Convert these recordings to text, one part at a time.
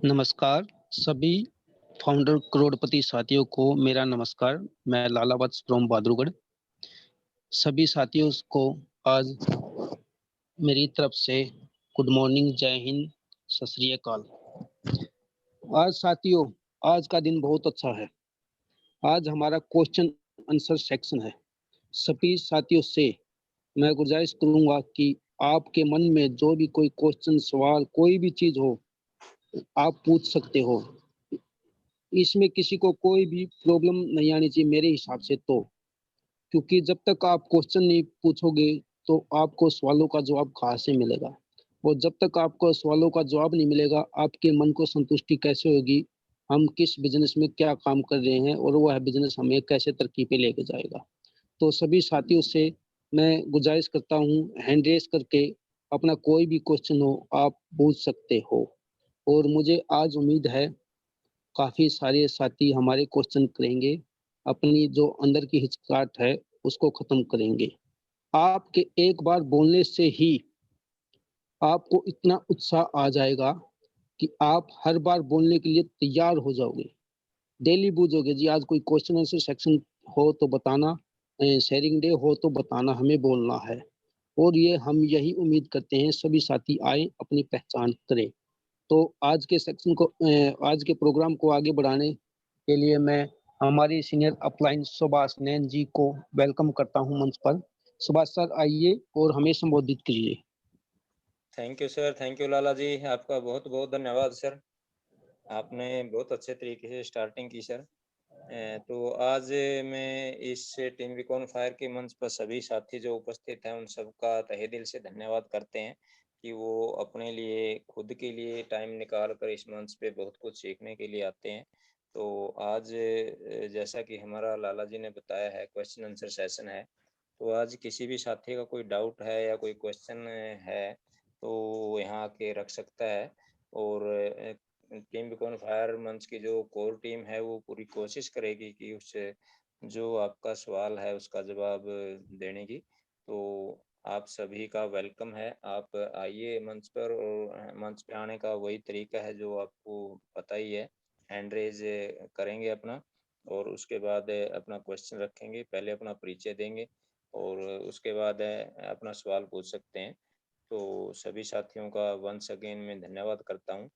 नमस्कार, सभी फाउंडर करोड़पति साथियों को मेरा नमस्कार। मैं लाला वत्स फ्रॉम बहादुरगढ़। सभी साथियों को आज मेरी तरफ से गुड मॉर्निंग, जय हिंद, सत श्री अकाल। आज साथियों, आज का दिन बहुत अच्छा है। आज हमारा क्वेश्चन आंसर सेक्शन है। सभी साथियों से मैं गुजारिश करूंगा कि आपके मन में जो भी कोई क्वेश्चन, सवाल, कोई भी चीज हो, आप पूछ सकते हो। इसमें किसी को कोई भी प्रॉब्लम नहीं आनी चाहिए मेरे हिसाब से तो, क्योंकि जब तक आप क्वेश्चन नहीं पूछोगे तो आपको सवालों का जवाब कहाँ से मिलेगा, और जब तक आपको सवालों का जवाब नहीं मिलेगा आपके मन को संतुष्टि कैसे होगी, हम किस बिजनेस में क्या काम कर रहे हैं और वह बिजनेस हमें कैसे तरक्की पे लेके जाएगा। तो सभी साथियों से मैं गुजारिश करता हूँ, हैंड रेस करके अपना कोई भी क्वेश्चन हो आप पूछ सकते हो। और मुझे आज उम्मीद है काफी सारे साथी हमारे क्वेश्चन करेंगे, अपनी जो अंदर की हिचकिचाहट है उसको खत्म करेंगे। आपके एक बार बोलने से ही आपको इतना उत्साह आ जाएगा कि आप हर बार बोलने के लिए तैयार हो जाओगे। डेली पूछोगे जी आज कोई क्वेश्चन आंसर सेक्शन हो तो बताना, शेयरिंग डे हो तो बताना, हमें बोलना है। और ये हम यही उम्मीद करते हैं सभी साथी आए, अपनी पहचान करें। तो आज के सेक्शन को, आज के प्रोग्राम को आगे बढ़ाने के लिए मैं हमारी सीनियर अपलाइन सुभाष नैन जी को वेलकम करता हूं मंच पर। सुभाष सर आइए और हमें संबोधित कीजिए। Thank you sir, thank you Lala ji. आपका बहुत बहुत धन्यवाद सर। आपने बहुत अच्छे तरीके से स्टार्टिंग की सर। तो आज मैं इस टीम बीकॉन फायर के मंच पर सभी साथी जो उपस्थित हैं उन सबका तहे दिल से धन्यवाद करते हैं कि वो अपने लिए खुद के लिए टाइम निकाल कर इस मंच पे बहुत कुछ सीखने के लिए आते हैं। तो आज जैसा कि हमारा लाला जी ने बताया है क्वेश्चन आंसर सेशन है, तो आज किसी भी साथी का कोई डाउट है या कोई क्वेश्चन है तो यहाँ आके रख सकता है। और टीम बीकॉन फायर मंच की जो कोर टीम है वो पूरी कोशिश करेगी कि उस जो आपका सवाल है उसका जवाब देने की। तो आप सभी का वेलकम है, आप आइए मंच पर। और मंच पे आने का वही तरीका है जो आपको पता ही है, हैंड रेज करेंगे अपना और उसके बाद अपना क्वेश्चन रखेंगे, पहले अपना परिचय देंगे और उसके बाद अपना सवाल पूछ सकते हैं। तो सभी साथियों का वंस अगेन मैं धन्यवाद करता हूँ।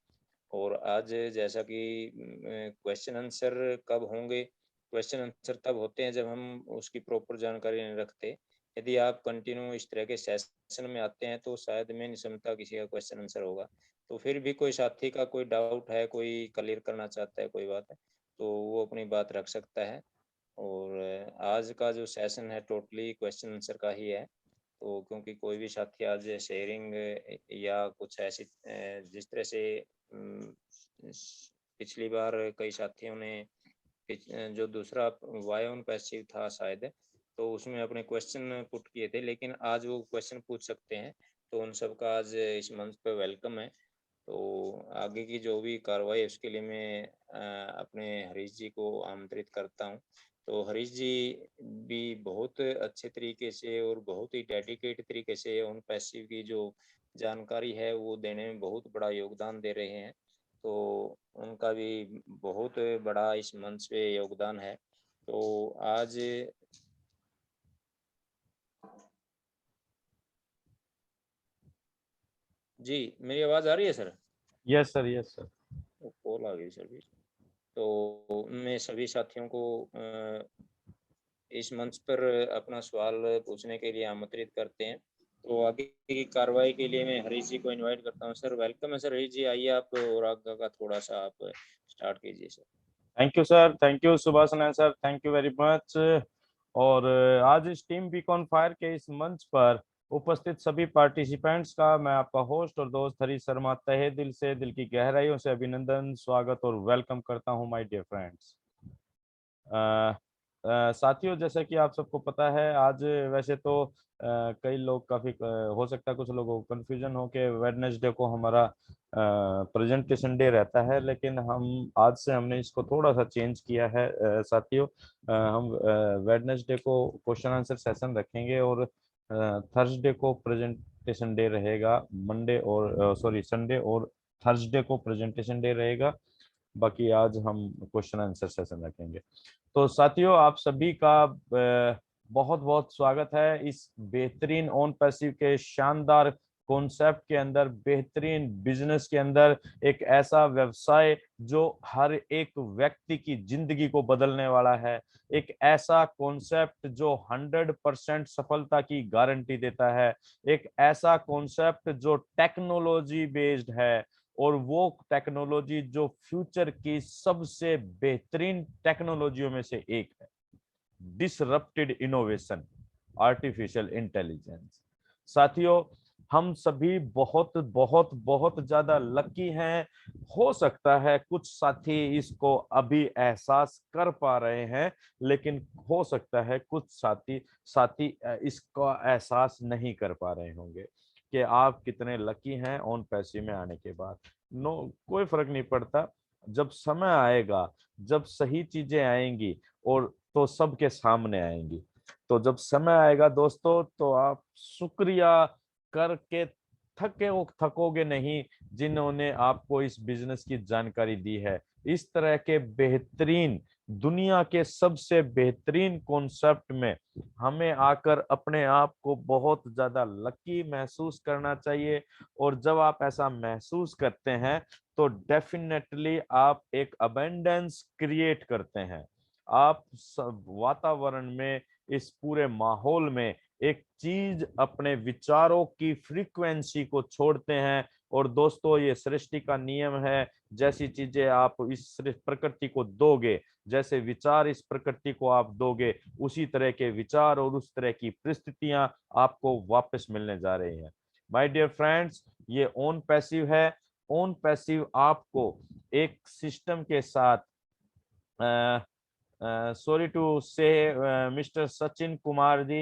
और आज जैसा कि क्वेश्चन आंसर कब होंगे, क्वेश्चन आंसर तब होते हैं जब हम उसकी प्रॉपर जानकारी नहीं रखते। यदि आप कंटिन्यू इस तरह के सेशन में आते हैं तो शायद मैं नहीं समझता किसी का क्वेश्चन आंसर होगा। तो फिर भी कोई साथी का कोई डाउट है, कोई क्लियर करना चाहता है कोई बात है, तो वो अपनी बात रख सकता है। और आज का जो सेशन है टोटली क्वेश्चन आंसर का ही है। तो क्योंकि कोई भी साथी आज शेयरिंग या कुछ ऐसी जिस तरह से पिछली बार कई साथियों ने जो दूसरा वाई ऑन पैसिव था शायद, तो उसमें अपने क्वेश्चन पुट किए थे, लेकिन आज वो क्वेश्चन पूछ सकते हैं। तो उन सबका आज इस मंच पे वेलकम है। तो आगे की जो भी कार्रवाई है उसके लिए मैं अपने हरीश जी को आमंत्रित करता हूँ। तो हरीश जी भी बहुत अच्छे तरीके से और बहुत ही डेडिकेट तरीके से उन पैसिव की जो जानकारी है वो देने में बहुत बड़ा योगदान दे रहे हैं। तो उनका भी बहुत बड़ा इस मंच पे योगदान है। तो आज जी मेरी आवाज़ आ रही है sir? Yes sir, yes sir. वो कॉल आ गई सर भी। तो मैं सभी साथियों को इस मंच पर अपना सवाल पूछने के लिए आमंत्रित करते हैं। तो आगे की कार्रवाई के लिए मैं हरीश जी को इनवाइट करता हूँ। सर वेलकम है सर। हरीश जी आइए आप और आगे का थोड़ा सा आप स्टार्ट कीजिए sir. Thank you sir, thank you Subhash Narayan sir, thank you very much. और आज इस टीम बीकॉन फायर के इस मंच पर उपस्थित सभी पार्टिसिपेंट्स का मैं आपका होस्ट और दोस्त हरीश शर्मा तहे दिल से, दिल की गहराइयों से अभिनंदन, स्वागत और वेलकम करता हूं माय डियर फ्रेंड्स। साथियों, जैसा कि आप सबको पता है, आज वैसे तो कई लोग काफ़ी हो सकता है कुछ लोगों को कन्फ्यूजन हो कि वेडनेसडे को हमारा प्रेजेंटेशन डे रहता है, लेकिन हम आज से हमने इसको थोड़ा सा चेंज किया है। साथियों, हम वेडनेसडे को क्वेश्चन आंसर सेशन रखेंगे और थर्सडे को प्रेजेंटेशन डे रहेगा, मंडे और सॉरी संडे और थर्सडे को प्रेजेंटेशन डे रहेगा। बाकी आज हम क्वेश्चन आंसर सेशन रखेंगे। तो साथियों, आप सभी का बहुत बहुत स्वागत है इस बेहतरीन ऑन पैसिव के शानदार कॉन्सेप्ट के अंदर, बेहतरीन बिजनेस के अंदर, एक ऐसा व्यवसाय जो हर एक व्यक्ति की जिंदगी को बदलने वाला है, एक ऐसा कॉन्सेप्ट जो 100% सफलता की गारंटी देता है, एक ऐसा कॉन्सेप्ट जो टेक्नोलॉजी बेस्ड है, और वो टेक्नोलॉजी जो फ्यूचर की सबसे बेहतरीन टेक्नोलॉजियों में से एक है, डिसरप्टेड इनोवेशन, आर्टिफिशियल इंटेलिजेंस। साथियों, हम सभी बहुत बहुत बहुत ज्यादा लकी हैं। हो सकता है कुछ साथी इसको अभी एहसास कर पा रहे हैं, लेकिन हो सकता है कुछ साथी इसका एहसास नहीं कर पा रहे होंगे कि आप कितने लकी हैं ऑन पैसिव में आने के बाद। नो, कोई फर्क नहीं पड़ता। जब समय आएगा, जब सही चीजें आएंगी और तो सबके सामने आएंगी, तो जब समय आएगा दोस्तों, तो आप शुक्रिया करके थकोगे नहीं जिन्होंने आपको इस बिजनेस की जानकारी दी है। इस तरह के बेहतरीन, दुनिया के सबसे बेहतरीन कॉन्सेप्ट में हमें आकर अपने आप को बहुत ज्यादा लकी महसूस करना चाहिए। और जब आप ऐसा महसूस करते हैं तो डेफिनेटली आप एक अबेंडेंस क्रिएट करते हैं। आप वातावरण में, इस पूरे माहौल में एक चीज, अपने विचारों की फ्रीक्वेंसी को छोड़ते हैं। और दोस्तों, ये सृष्टि का नियम है, जैसी चीजें आप इस प्रकृति को दोगे, जैसे विचार इस प्रकृति को आप दोगे, उसी तरह के विचार और उस तरह की परिस्थितियां आपको वापस मिलने जा रही हैं। माय डियर फ्रेंड्स, ये ऑन पैसिव है। ऑन पैसिव आपको एक सिस्टम के साथ, sorry to say, Mr. Sachin Kumar ji,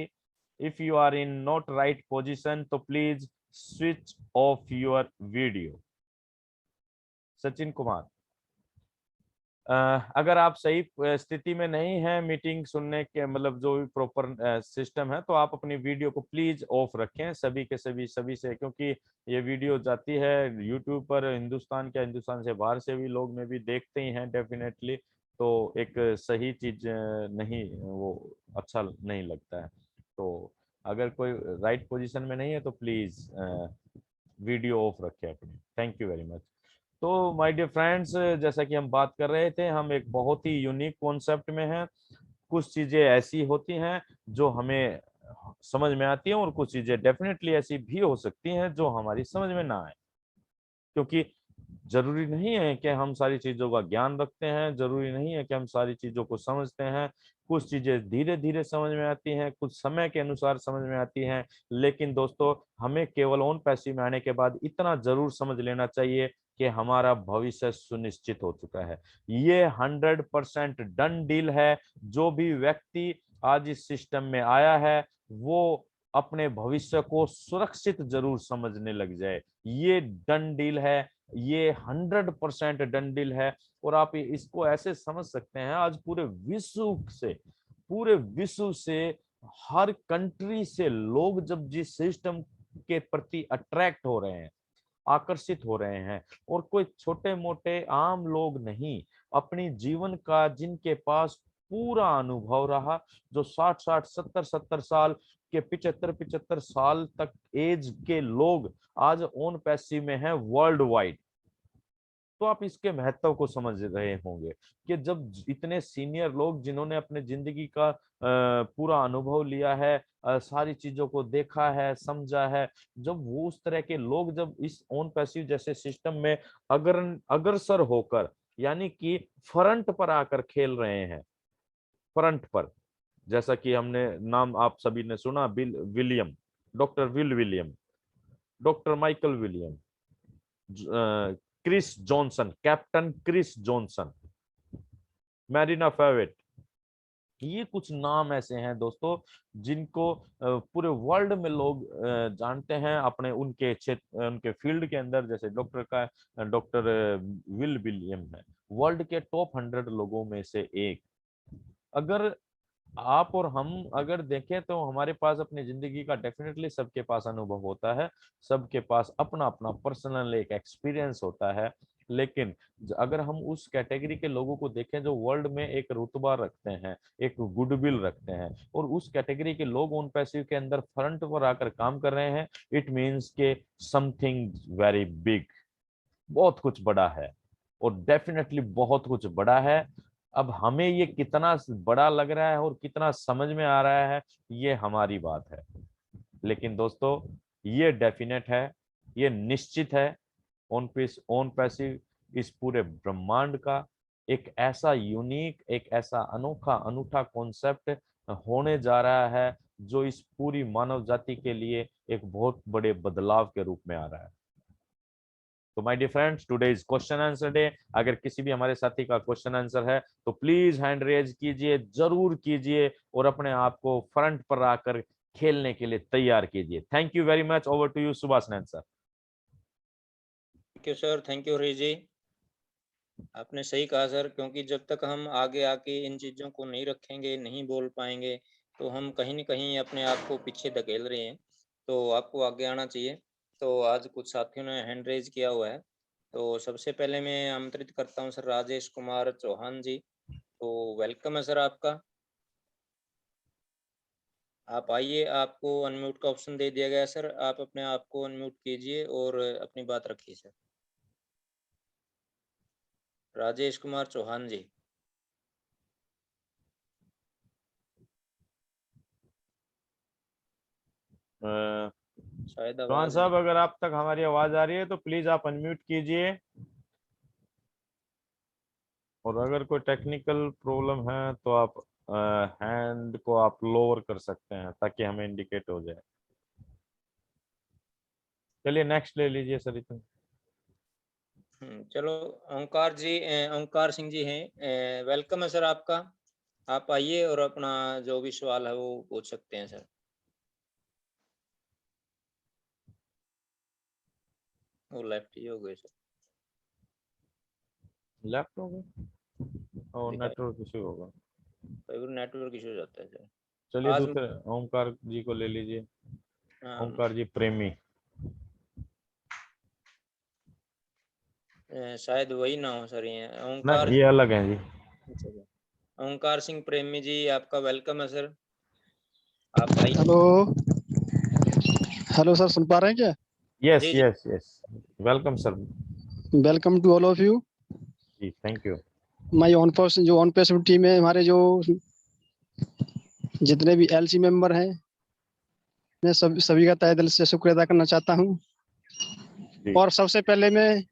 if you are in not right position, तो please switch off your video. Sachin Kumar, अगर आप सही स्थिति में नहीं है मीटिंग सुनने के, मतलब जो भी प्रॉपर सिस्टम है, तो आप अपनी वीडियो को प्लीज ऑफ रखें, सभी के सभी से, क्योंकि ये वीडियो जाती है यूट्यूब पर, हिंदुस्तान से बाहर से भी लोग में भी देखते ही हैं डेफिनेटली। तो एक सही चीज नहीं, वो अच्छा नहीं लगता है। तो अगर कोई राइट पोजीशन में नहीं है तो प्लीज वीडियो ऑफ रखें अपनी। Thank you very much. तो माय डियर फ्रेंड्स, जैसा कि हम बात कर रहे थे, हम एक बहुत ही यूनिक कॉन्सेप्ट में हैं। कुछ चीजें ऐसी होती हैं जो हमें समझ में आती हैं, और कुछ चीजें डेफिनेटली ऐसी भी हो सकती हैं जो हमारी समझ में ना आए, क्योंकि जरूरी नहीं है कि हम सारी चीजों का ज्ञान रखते हैं, जरूरी नहीं है कि हम सारी चीजों को समझते हैं। कुछ चीजें धीरे धीरे समझ में आती हैं, कुछ समय के अनुसार समझ में आती हैं। लेकिन दोस्तों, हमें केवल ऑन पैसिव में आने के बाद इतना जरूर समझ लेना चाहिए कि हमारा भविष्य सुनिश्चित हो चुका है। ये 100% डन डील है। जो भी व्यक्ति आज इस सिस्टम में आया है, वो अपने भविष्य को सुरक्षित जरूर समझने लग जाए। ये डन डील है, ये 100% डन डील है। और आप इसको ऐसे समझ सकते हैं, आज पूरे विश्व से हर कंट्री से लोग जब जिस सिस्टम के प्रति अट्रैक्ट हो रहे हैं, आकर्षित हो रहे हैं, और कोई छोटे मोटे आम लोग नहीं, अपनी जीवन का जिनके पास पूरा अनुभव रहा, जो 60 70 साल के 75 साल तक एज के लोग आज ऑन पैसिव में हैं वर्ल्ड वाइड। तो आप इसके महत्व को समझ रहे होंगे कि जब इतने सीनियर लोग, जिन्होंने अपने जिंदगी का पूरा अनुभव लिया है, सारी चीजों को देखा है, समझा है, जब वो उस तरह के लोग जब इस ऑन पैसिव जैसे सिस्टम में अग्रसर होकर, यानी कि फ्रंट पर आकर खेल रहे हैं, फ्रंट पर, जैसा कि हमने नाम आप सभी ने सुना, Bill William, doctor Will William, doctor Michael William, Chris Johnson, captain Chris Johnson, Marina Fevet, ये कुछ नाम ऐसे हैं दोस्तों जिनको पूरे वर्ल्ड में लोग जानते हैं अपने उनके क्षेत्र, उनके फील्ड के अंदर। जैसे डॉक्टर विल विलियम है वर्ल्ड के टॉप 100 लोगों में से एक। अगर आप और हम अगर देखें तो हमारे पास अपनी जिंदगी का डेफिनेटली सबके पास अनुभव होता है, सबके पास अपना अपना पर्सनल एक एक्सपीरियंस होता है। लेकिन अगर हम उस कैटेगरी के लोगों को देखें जो वर्ल्ड में एक रुतबा रखते हैं, एक गुडविल रखते हैं, और उस कैटेगरी के लोग उन पैसिव के अंदर फ्रंट पर आकर काम कर रहे हैं, इट मीन्स के समथिंग वेरी बिग, बहुत कुछ बड़ा है, और डेफिनेटली बहुत कुछ बड़ा है। अब हमें ये कितना बड़ा लग रहा है और कितना समझ में आ रहा है, ये हमारी बात है। लेकिन दोस्तों ये डेफिनेट है, ये निश्चित है, ऑन पीस ऑन पैसिव इस पूरे ब्रह्मांड का एक ऐसा यूनिक, एक ऐसा अनोखा अनूठा कॉन्सेप्ट होने जा रहा है जो इस पूरी मानव जाति के लिए एक बहुत बड़े बदलाव के रूप में आ रहा है। तो my dear friends, today is question answer day. अगर किसी भी हमारे साथी का क्वेश्चन आंसर है तो प्लीज हैंड रेज कीजिए, जरूर कीजिए, और अपने आप को फ्रंट पर आकर खेलने के लिए तैयार कीजिए। Thank you very much. Over to you Subhash Nand sir. Thank you sir, thank you Hari ji. आपने सही कहा सर, क्योंकि जब तक हम आगे आके इन चीज़ों को नहीं रखेंगे, नहीं बोल पाएंगे, तो हम कहीं न कहीं अपने आप को पीछे धकेल रहे हैं। तो आपको आगे आना चाहिए। तो आज कुछ साथियों ने हैंड रेज किया हुआ है। तो सबसे पहले मैं आमंत्रित करता हूँ सर राजेश कुमार चौहान जी। तो वेलकम है सर आपका। आप आइए, आपको अनम्यूट का ऑप्शन दे दिया गया है सर। आप अपने आप को अनम्यूट कीजिए और अपनी बात रखिए सर। राजेश कुमार चौहान जी। शायद चौहान आवाज साहब, नहीं। अगर आप तक हमारी आवाज आ रही है तो प्लीज आप अनम्यूट कीजिए, और अगर कोई टेक्निकल प्रॉब्लम है तो आप हैंड को आप लोअर कर सकते हैं ताकि हमें इंडिकेट हो जाए। चलिए नेक्स्ट ले लीजिए सर। इतना चलो, ओंकार जी, ओंकार सिंह जी हैं, वेलकम है सर आपका। आप आइए और अपना जो भी सवाल है वो पूछ सकते हैं सर। वो लेफ्ट ही हो गए सर। लेफ्ट हो गया और दिखाई नेटवर्क इशू होगा। कई बार नेटवर्क इशू हो जाता है सर। चलिए आज दूसरे ओमकार जी को ले लीजिए। ओमकार जी प्रेमी। शायद वही ना हो सर, ये ना, ओंकार। ये अलग है जी। अच्छा सर। ओंकार सिंह प्रेमी जी, आपका वेलकम है सर। आप आइए। हेलो। हेलो सर, सुन पा रहे हैं क्या? यस जी जी। Yes yes, welcome sir. Welcome to all of you. जी thank you. My own person, जो ऑन पेसिव टीम है, हमारे जो जितने भी एलसी मेंबर हैं, मैं सभी का तहे दिल से शुक्रिया अदा करना चाहता हूं। और सबसे पहले मैं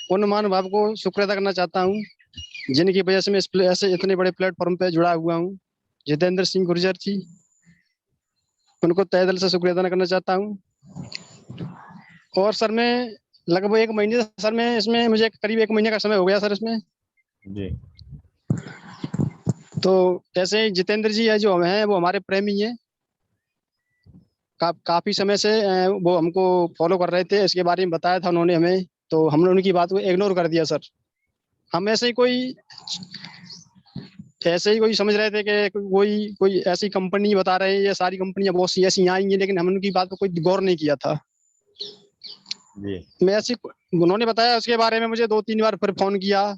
उन महानुभाव को शुक्रिया अदा करना चाहता हूं जिनकी वजह से मैं ऐसे इतने बड़े प्लेटफॉर्म पे जुड़ा हुआ हूं। जितेंद्र सिंह गुर्जर जी, उनको तहे दिल से शुक्रिया अदा करना चाहता हूं। और सर मैं लगभग 1 महीने, सर मैं इसमें, मुझे करीब 1 महीने का समय हो गया सर इसमें जी तो कैसे जितेंद्र जी है जो हैं, वो हमारे प्रेमी हैं। काफी समय से वो हमको फॉलो कर रहे थे, इसके बारे में बताया था उन्होंने हमें, तो हमने उनकी बात को इग्नोर कर दिया सर। हम ऐसे ही कोई समझ रहे थे कि कोई कोई ऐसी कंपनी बता रहे हैं, ये सारी कंपनियां बहुत सी ऐसी आएंगी, लेकिन हमने उनकी बात पर कोई गौर नहीं किया था। जी मैं ऐसी उन्होंने बताया, उसके बारे में मुझे 2-3 बार फिर फोन किया,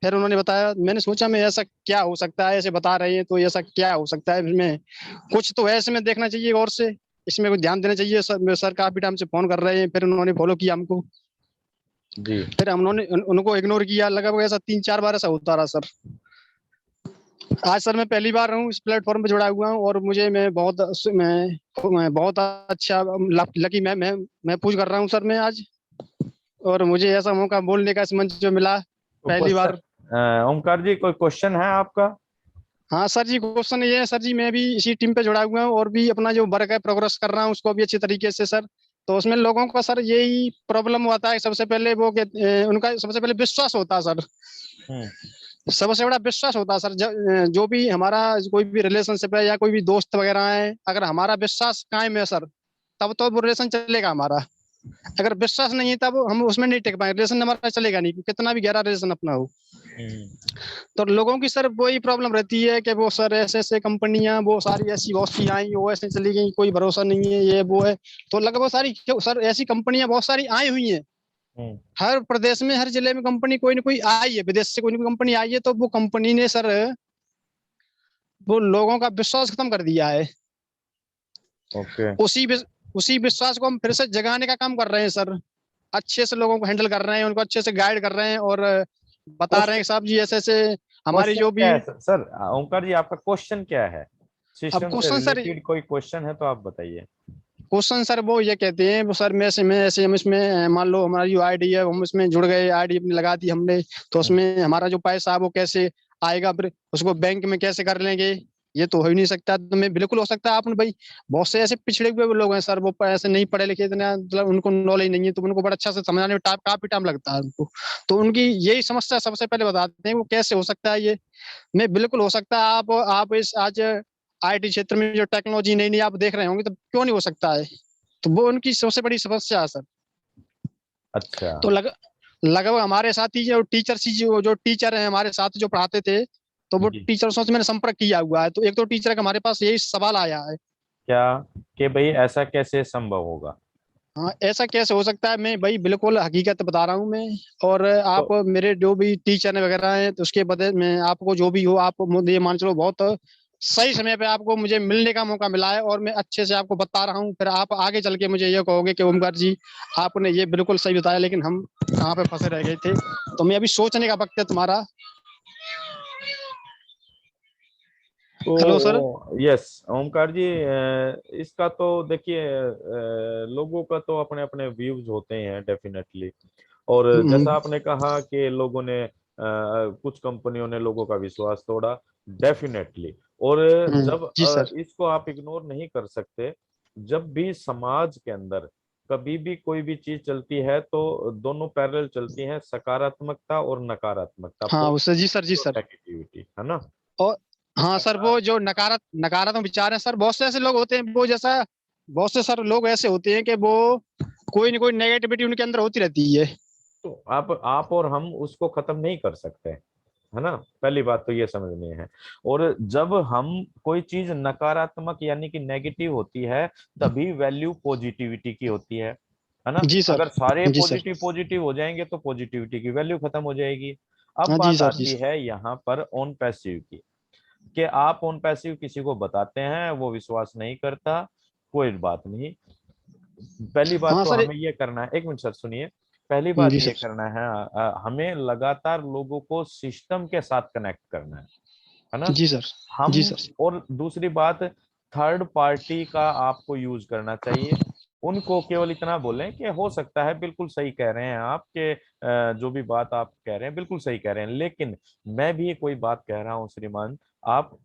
फिर उन्होंने बताया। मैंने सोचा मैं ऐसा क्या हो सकता है, ऐसे बता रहे हैं तो ऐसा क्या हो सकता है, इसमें कुछ तो है, इसमें देखना चाहिए और से, इसमें कुछ ध्यान देना चाहिए। सर काफी टाइम से फोन कर रहे हैं, फिर उन्होंने फॉलो किया हमको, जी फिर हमने उनको इग्नोर किया। लगा ऐसा 3-4 बार ऐसा होता रहा सर। आज सर मैं पहली बार हूँ इस प्लेटफॉर्म पे जुड़ा हुआ हूँ, और मुझे मैं बहुत अच्छा लकी मैं पूछ कर रहा हूँ सर मैं आज, और मुझे ऐसा मौका बोलने का इस मंच जो मिला तो पहली बार। ओमकार जी, कोई क्वेश्चन है आपका? हाँ सर जी, क्वेश्चन ये है सर जी, मैं भी इसी टीम पे जुड़ा हुआ हूँ और भी अपना जो वर्क है प्रोग्रेस कर रहा हूँ उसको भी अच्छी तरीके से सर। तो उसमें लोगों का सर यही प्रॉब्लम होता है, सबसे पहले वो उनका सबसे पहले विश्वास होता है सर। सबसे बड़ा विश्वास होता है सर। जो भी हमारा कोई भी रिलेशनशिप है या कोई भी दोस्त वगैरह है, अगर हमारा विश्वास कायम है सर, तब तो वो रिलेशन चलेगा हमारा। अगर विश्वास नहीं है तब हम उसमें नहीं टिक पाएंगे, रिलेशन हमारा चलेगा नहीं, कितना भी गहरा रिलेशन अपना हो। तो लोगों की सर वही प्रॉब्लम रहती है कि वो सर ऐसे ऐसे कंपनियां वो सारी ऐसी बहुत सी आई, वो ऐसे चली गई, कोई भरोसा नहीं है, ये वो है। तो लगभग सारी सर ऐसी कंपनियां बहुत सारी आई हुई हैं, हर प्रदेश में हर जिले में कंपनी कोई ना कोई आई है, विदेश से कोई ना कोई कंपनी आई है। तो वो कंपनी ने सर वो लोगों का विश्वास खत्म कर दिया है। ओके। उसी विश्वास को हम फिर से जगाने का काम कर रहे हैं सर। अच्छे से लोगों को हैंडल कर रहे हैं, उनको अच्छे से गाइड कर रहे हैं और बता रहे हैं कि साहब जी ऐसे ऐसे हमारी क्वेश्चन जो क्या भी। है सर? ओंकार जी, आपका क्वेश्चन क्या है? अब सिस्टम से क्वेश्चन सर, रिलेटेड कोई क्वेश्चन है तो आप बताइए। क्वेश्चन सर वो ये कहते हैं वो सर में ऐसे हम इसमें मान लो हमारी जो आईडी है हम इसमें जुड़ गए, आईडी अपनी लगा दी हमने, तो उसमें हमारा जो पैसा है वो कैसे आएगा, फिर उसको बैंक में कैसे कर लेंगे, ये तो हो ही नहीं सकता। तो मैं बिल्कुल हो सकता है आपने भाई, बहुत से ऐसे पिछड़े हुए लोग हैं सर, वो ऐसे नहीं पढ़े लिखे इतना, मतलब उनको नॉलेज नहीं है, तो उनको बड़ा अच्छा से समझाने में काफी टाइम लगता है उनको। तो उनकी यही समस्या सबसे पहले बताते हैं वो कैसे हो सकता है ये। मैं बिल्कुल हो सकता है, आप इस आज आईटी क्षेत्र में जो टेक्नोलॉजी नई नई आप देख रहे होंगे, तो क्यों नहीं हो सकता है। तो वो उनकी सबसे बड़ी समस्या है सर। अच्छा। तो लगभग हमारे साथ ही जो जो टीचर हैं हमारे साथ जो पढ़ाते थे, तो वो जी। टीचर्सों से मैंने संपर्क किया हुआ है। तो एक तो टीचर का हमारे पास यही सवाल आया है, क्या कि भाई ऐसा कैसे संभव होगा? हाँ ऐसा कैसे हो सकता है। मैं भाई बिल्कुल हकीकत बता रहा हूँ मैं, और तो आप मेरे जो भी टीचर वगैरह हैं तो उसके बदले में आपको जो भी हो, आप मुझे मान चलो बहुत सही समय पे आपको मुझे मिलने का मौका मिला है, और मैं अच्छे से आपको बता रहा हूँ। फिर आप आगे चल के मुझे ये कहोगे कि ओमकार जी आपने ये बिल्कुल सही बताया, लेकिन हम कहाँ पे फंसे रह गए थे। तो मैं अभी सोचने का वक्त है तुम्हारा। Hello sir. यस ओमकार जी, इसका तो देखिए, लोगों का तो अपने अपने व्यूज होते हैं डेफिनेटली। और जैसा आपने कहा कि लोगों ने कुछ कंपनियों ने लोगों का विश्वास तोड़ा, डेफिनेटली। और जब जी सर। इसको आप इग्नोर नहीं कर सकते। जब भी समाज के अंदर कभी भी कोई भी चीज चलती है तो दोनों पैरेलल चलती हैं, सकारात्मकता और नकारात्मकता, हाँ उससे जी सर, पॉजिटिविटी जी और सर। नेगेटिविटी, है ना? और हाँ सर, वो जो नकारात्मक विचार है सर, बहुत से ऐसे लोग होते हैं वो जैसा, बहुत से सर लोग ऐसे होते हैं कि वो कोई ना कोई नेगेटिविटी उनके अंदर होती रहती है। तो आप और हम उसको खत्म नहीं कर सकते, है ना? पहली बात तो ये समझनी है। और जब हम कोई चीज नकारात्मक यानी कि नेगेटिव होती है, तभी वैल्यू पॉजिटिविटी की होती है ना? जी सर। अगर सारे जी सर। पॉजिटिव पॉजिटिव हो जाएंगे तो पॉजिटिविटी की वैल्यू खत्म हो जाएगी। अब हाँ जी बात सर। जी आती सर। है यहाँ पर ऑन पैसिव की, कि आप ऑन पैसिव किसी को बताते हैं, वो विश्वास नहीं करता, कोई बात नहीं। पहली बात हाँ तो सर। हमें ये करना है, एक मिनट सर सुनिए। पहली बात जी ये सर। करना है, हमें लगातार लोगों को सिस्टम के साथ कनेक्ट करना है ना? जी सर। जी हम, सर। और दूसरी बात, थर्ड पार्टी का आपको यूज करना चाहिए। उनको केवल इतना बोलें कि हो सकता है बिल्कुल सही कह रहे हैं आप, कि जो भी बात आप कह रहे हैं बिल्कुल सही कह रहे हैं, लेकिन मैं भी कोई बात कह रहा हूँ श्रीमान, आप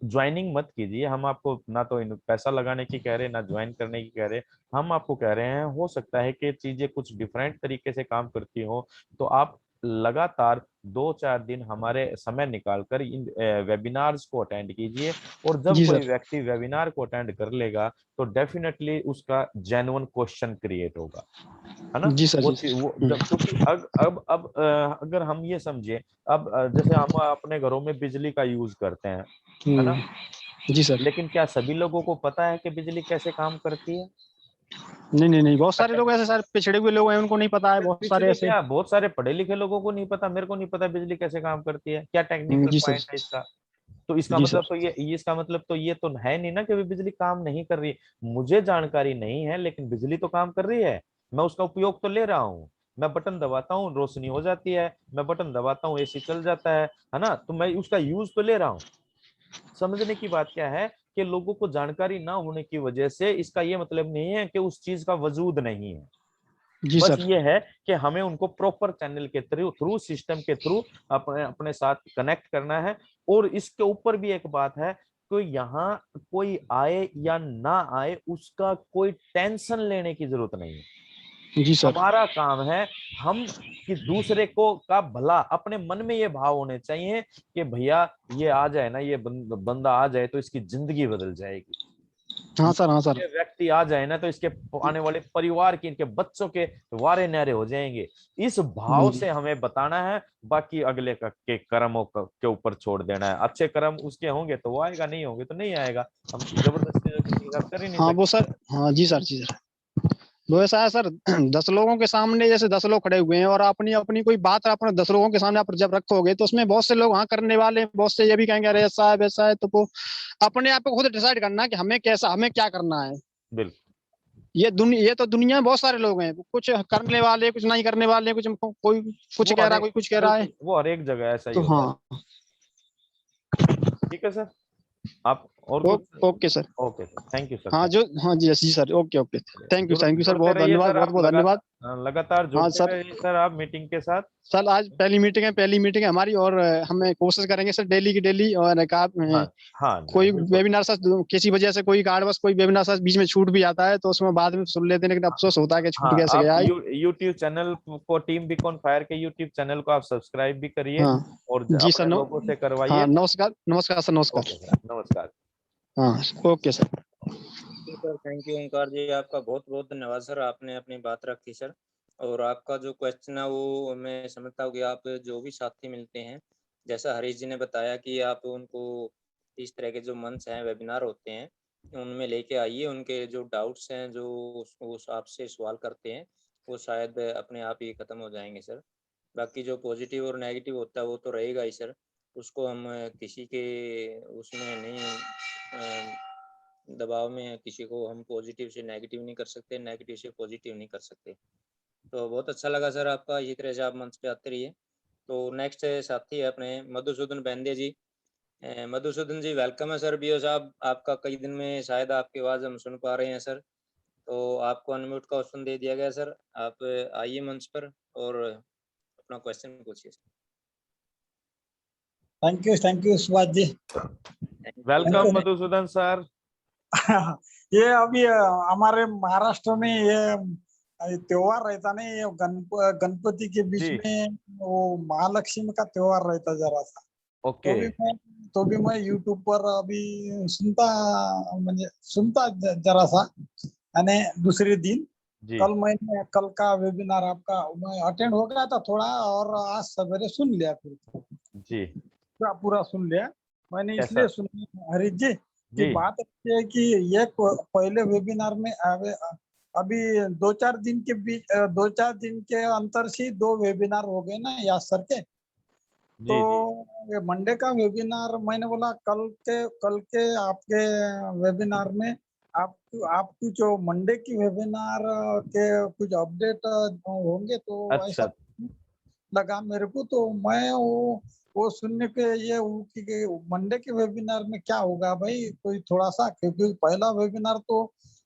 ज्वाइनिंग मत कीजिए। हम आपको ना तो पैसा लगाने की कह रहे, ना ज्वाइन करने की कह रहे। हम आपको कह रहे हैं हो सकता है कि चीजें कुछ डिफरेंट तरीके से काम करती हो, तो आप लगातार 2-4 दिन हमारे समय निकालकर इन वेबिनार्स को अटेंड कीजिए। और जब जी कोई सर। व्यक्ति वेबिनार को अटेंड कर लेगा तो डेफिनेटली उसका जेन्युइन क्वेश्चन क्रिएट होगा, है ना? जी सर। वो जी चीज वो सर। जब, क्योंकि अब अगर हम ये समझे, अब जैसे हम अपने घरों में बिजली का यूज करते हैं, है ना? जी सर। लेकिन क्या सभी लोगों को पता है कि बिजली कैसे काम करती है? नहीं नहीं नहीं, बहुत सारे पता है। लोग ऐसे सारे पिछड़े हुए लोग हैं, उनको नहीं पता है, बहुत सारे पिछड़े ऐसे। क्या, बहुत सारे पढ़े लिखे लोगों को नहीं पता, मेरे को नहीं पता बिजली कैसे काम करती है, क्या टेक्निकल जी सर। पॉइंट है इसका। तो इसका जी मतलब सर। तो ये इसका मतलब तो ये तो है नहीं ना कि बिजली काम नहीं कर रही। मुझे जानकारी नहीं है, लेकिन बिजली तो काम कर रही है। मैं उसका उपयोग तो ले रहा हूँ। मैं बटन दबाता हूँ, रोशनी हो जाती है। मैं बटन दबाता हूँ, एसी चल जाता है ना? तो मैं उसका यूज तो ले रहा हूँ। समझने की बात क्या है कि लोगों को जानकारी ना होने की वजह से इसका ये मतलब नहीं है कि उस चीज का वजूद नहीं है। जी बस सर। ये है कि हमें उनको प्रॉपर चैनल के थ्रू थ्रू सिस्टम के थ्रू अपने अपने साथ कनेक्ट करना है। और इसके ऊपर भी एक बात है कि यहाँ कोई आए या ना आए उसका कोई टेंशन लेने की जरूरत नहीं है। जी सर। हमारा काम है, हम कि दूसरे को का भला, अपने मन में ये भाव होने चाहिए कि भैया ये आ जाए ना, ये बंदा आ जाए तो इसकी जिंदगी बदल जाएगी। हाँ सर, हाँ सर। ये व्यक्ति आ जाए ना तो इसके आने वाले परिवार के, इनके बच्चों के वारे न्यारे हो जाएंगे। इस भाव से हमें बताना है, बाकी अगले के कर्मों के ऊपर छोड़ देना है। अच्छे कर्म उसके होंगे तो वो आएगा, नहीं होंगे तो नहीं आएगा। हम जबरदस्ती तो किसी के साथ कर ही नहीं हाँ वो सकते। सर, हाँ जी सर, जी सर। वो ऐसा है सर, 10 लोगों के सामने जैसे 10 लोग खड़े हुए हैं और अपनी अपनी कोई बात अपने 10 लोगों के सामने आप जब रखोगे तो उसमें बहुत से लोग हाँ करने वाले हैं, बहुत से ये भी कहेंगे अरे ऐसा है वैसा है, तो वो अपने आप को खुद डिसाइड करना कि हमें कैसा, हमें क्या करना है। बिल्कुल। ये तो दुनिया में बहुत सारे लोग हैं, कुछ करने वाले, कुछ नहीं करने वाले, कुछ कोई कुछ वो कह हर रहा है, एक, कोई कुछ कह रहा है। बिल्कुल वो हर एक जगह ऐसा ही तो होता है। हाँ। ठीक है सर, आप और कुछ? Okay sir. Okay sir, thank you sir, हाँ जो, हाँ जी, जी sir, okay okay. Thank you sir, जुड़ते बहुत रहिए धन्यवाद, सर, बहुत आप बहुत धन्यवाद। लगातार हाँ जुड़ते सर। रहिए सर आप मीटिंग के साथ। सर आज पहली मीटिंग है हमारी, और हमें कोशिश करेंगे सर डेली की डेली, और हाँ हाँ जी, कोई बिल्कुल। वेबिनार सर किसी वजह से कोई कार्ड बस कोई वेबिनार सर बीच में छूट भी जाता है तो उसमें बाद में सुन लेते हैं, लेकिन अफसोस होता है कि छूट हाँ, कैसे आप गया है। यूट्यूब चैनल को, टीम बीकॉन फायर के यूट्यूब चैनल को आप सब्सक्राइब भी करिए हाँ और जी सर, अपने लोगों से हाँ करवाइए। नमस्कार, नमस्कार सर, नमस्कार। ओके सर, नमस्कार। हाँ okay sir. Sir thank you Omkar ji, आपका बहुत बहुत धन्यवाद सर, आपने अपनी बात रखी सर। और आपका जो क्वेश्चन है वो मैं समझता हूँ कि आप जो भी साथी मिलते हैं, जैसा हरीश जी ने बताया कि आप उनको इस तरह के जो मंच हैं, वेबिनार होते हैं, उनमें लेके आइए। उनके जो डाउट्स हैं, जो वो आपसे सवाल करते हैं, वो शायद अपने आप ही ख़त्म हो जाएंगे सर। बाकी जो पॉजिटिव और नेगेटिव होता है वो तो रहेगा ही सर, उसको हम किसी के उसमें नहीं दबाव में किसी को हम पॉजिटिव से नेगेटिव नहीं कर सकते, नेगेटिव से पॉजिटिव नहीं कर सकते। तो बहुत अच्छा लगा सर आपका, इसी तरह से आप मंच पे आते रहिए। तो नेक्स्ट साथी है अपने मधुसूदन बैंदे जी। मधुसूदन जी वेलकम है सर। बीओ साहब, आपका कई दिन में शायद आपकी आवाज़ हम सुन पा रहे हैं सर, तो आपको अनम्यूट का ऑप्शन दे दिया गया सर। आप आइए मंच पर और अपना क्वेश्चन पूछिए। Thank you Subhash ji. Welcome Madhusudan sir. ये अभी हमारे महाराष्ट्र में ये त्योहार रहता नहीं, ये गणपति के बीच जी। में वो महालक्ष्मी का त्योहार रहता जरा सा। ओके। तो भी मैं यूट्यूब पर अभी सुनता, म्हणजे सुनता जरा सा, यानी दूसरे दिन जी कल का वेबिनार आपका मैं अटेंड हो गया था थोड़ा, और आज सवेरे सुन लिया, फिर जी। पूरा सुन लिया मैंने। कैसा? इसलिए सुनिए हरीश जी की जी बात अच्छी है कि ये पहले वेबिनार में अभी 2-4 दिन के बीच 2-4 दिन के अंतर से 2 वेबिनार हो गए ना याद सर के। तो जी। जी ये मंडे का वेबिनार मैंने बोला कल के आपके वेबिनार में आप कुछ मंडे की वेबिनार के कुछ अपडेट होंगे, तो अच्छा। ऐसा लगा मेरे को। तो मैं वो सुनने के ये कि मंडे के वेबिनार में क्या होगा भाई, कोई थोड़ा सा, क्योंकि पहला वेबिनार तो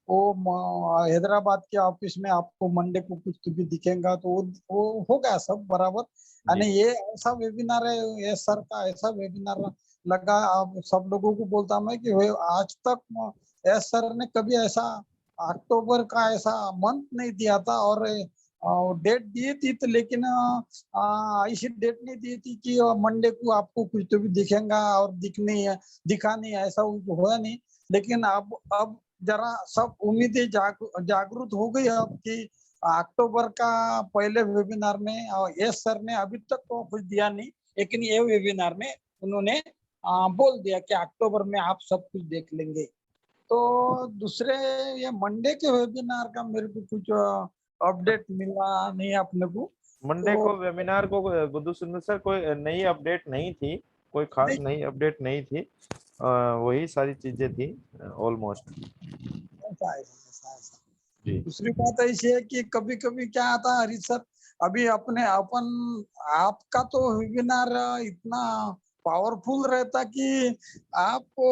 वो हैदराबाद के ऑफिस में आपको मंडे को कुछ तो भी दिखेगा, तो वो होगा सब बराबर। जी यानी ये ऐसा वेबिनार है, ये सर का ऐसा वेबिनार लगा। आप सब लोगों को बोलता मैं कि आज तक एस सर ने कभी ऐसा अक्टूबर का ऐसा मंथ नहीं दिया था, और डेट दी थी तो, लेकिन ऐसी डेट नहीं दी थी कि मंडे को आपको कुछ तो भी दिखेगा और दिखा नहीं, ऐसा हुआ नहीं। लेकिन अब जरा सब उम्मीदें जागरूक हो गई अब कि अक्टूबर का पहले वेबिनार में एस सर ने अभी तक तो कुछ दिया नहीं, लेकिन ये वेबिनार में उन्होंने बोल दिया कि अक्टूबर में आप सब कुछ देख लेंगे। तो दूसरे ये मंडे के वेबिनार का मेरे को कुछ अपडेट मिला नहीं अपने को। मंडे तो को वेबिनार को मधुसूदन सर कोई नई अपडेट नहीं थी, कोई खास नहीं, नई अपडेट नहीं थी। वही सारी चीजें थी ऑलमोस्ट। ऐसा। जी दूसरी बात ऐसी है कि कभी कभी क्या आता है हरीश सर, अभी अपन आपका तो वेबिनार इतना पावरफुल रहता कि आपको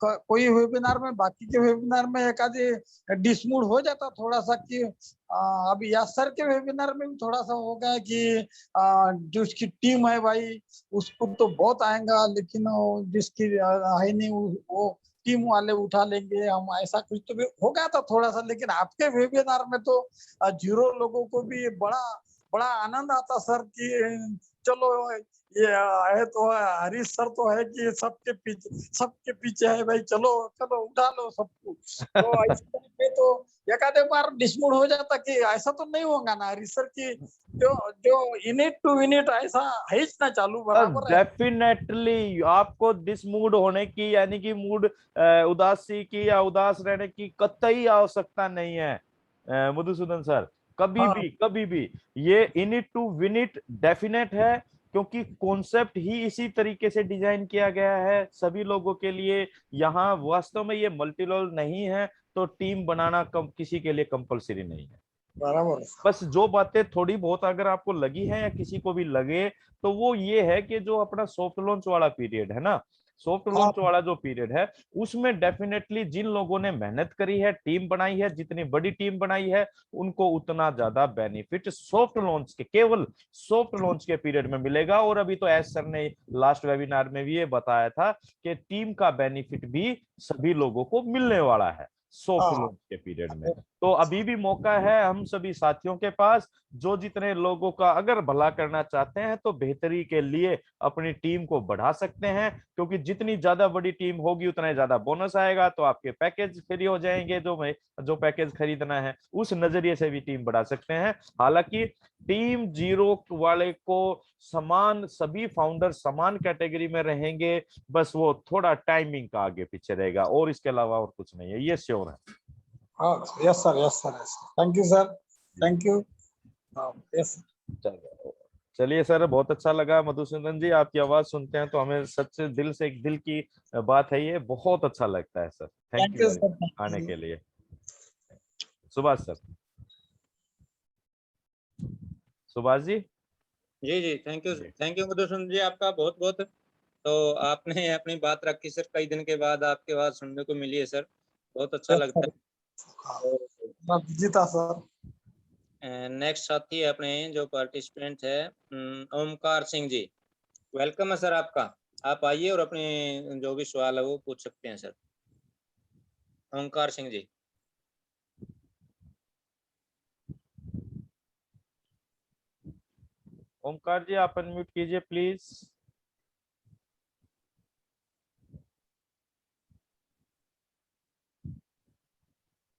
कोई वेबिनार में, बाकी के वेबिनार में एक आधे डिसमूड हो जाता थोड़ा सा कि अभी याद सर के वेबिनार में भी थोड़ा सा हो गया कि जो उसकी टीम है भाई उसको तो बहुत आएगा, लेकिन जिसकी है नहीं वो टीम वाले उठा लेंगे हम, ऐसा कुछ तो भी हो गया था थोड़ा सा। लेकिन आपके वेबिनार में तो 0 लोगों को भी बड़ा बड़ा आनंद आता सर कि चलो ये है तो हरीश सर तो है कि सबके पीछे है भाई, चलो चलो उठा लो सबको। तो इस टाइम पे तो एक आधे बार डिसमूड हो जाता कि ऐसा तो नहीं होगा ना हरीश सर की, जो जो यूनिट टू यूनिट ऐसा है ही ना चालू बराबर है। डेफिनेटली आपको डिसमूड होने की यानी कि मूड उदासी की या उदास रहने की कतई आवश्यकता नहीं है मधुसूदन सर। हाँ कभी भी ये in it to win it definite है, क्योंकि कॉन्सेप्ट ही इसी तरीके से डिजाइन किया गया है सभी लोगों के लिए। यहाँ वास्तव में ये मल्टी रोल नहीं है, तो टीम बनाना किसी के लिए कंपलसरी नहीं है। बराबर है। बस जो बातें थोड़ी बहुत अगर आपको लगी है या किसी को भी लगे, तो वो ये है कि जो अपना सॉफ्ट लॉन्च वाला पीरियड है ना, सॉफ्ट हाँ लॉन्च वाला जो पीरियड है, उसमें डेफिनेटली जिन लोगों ने मेहनत करी है, टीम बनाई है, जितनी बड़ी टीम बनाई है, उनको उतना ज्यादा बेनिफिट सॉफ्ट लॉन्च के, केवल सॉफ्ट लॉन्च के पीरियड में मिलेगा। और अभी तो एस सर ने लास्ट वेबिनार में भी ये बताया था कि टीम का बेनिफिट भी सभी लोगों को मिलने वाला है सॉफ्ट हाँ लॉन्च के पीरियड में। तो अभी भी मौका है हम सभी साथियों के पास, जो जितने लोगों का अगर भला करना चाहते हैं तो बेहतरी के लिए अपनी टीम को बढ़ा सकते हैं, क्योंकि जितनी ज्यादा बड़ी टीम होगी उतना ज्यादा बोनस आएगा, तो आपके पैकेज फ्री हो जाएंगे। जो पैकेज खरीदना है उस नजरिए से भी टीम बढ़ा सकते हैं। हालांकि टीम जीरो वाले को समान सभी फाउंडर समान कैटेगरी में रहेंगे, बस वो थोड़ा टाइमिंग का आगे पीछे रहेगा, और इसके अलावा और कुछ नहीं है, ये श्योर है। हाँ yes sir yes sir yes sir, thank you sir, thank you. Yes चलिए सर, बहुत अच्छा लगा मधुसूदन जी, आपकी आवाज सुनते हैं तो हमें सच्चे दिल से, एक दिल की बात है ये, बहुत अच्छा लगता है sir. Thank thank you you very sir, much आने के लिए। सुभाष सर, सुभाष जी। जी थैंक यू मधुसूदन जी, आपका बहुत बहुत। तो आपने अपनी बात रखी सर, कई दिन के बाद आपके बात सुनने को मिली है सर, बहुत अच्छा लगता है। जीता सर। नेक्स्ट साथी है अपने जो पार्टिसिपेंट है ओमकार सिंह जी, वेलकम है सर आपका। आप आइए और अपने जो भी सवाल है वो पूछ सकते हैं सर। ओमकार सिंह जी। ओमकार जी आप अनम्यूट कीजिए प्लीज।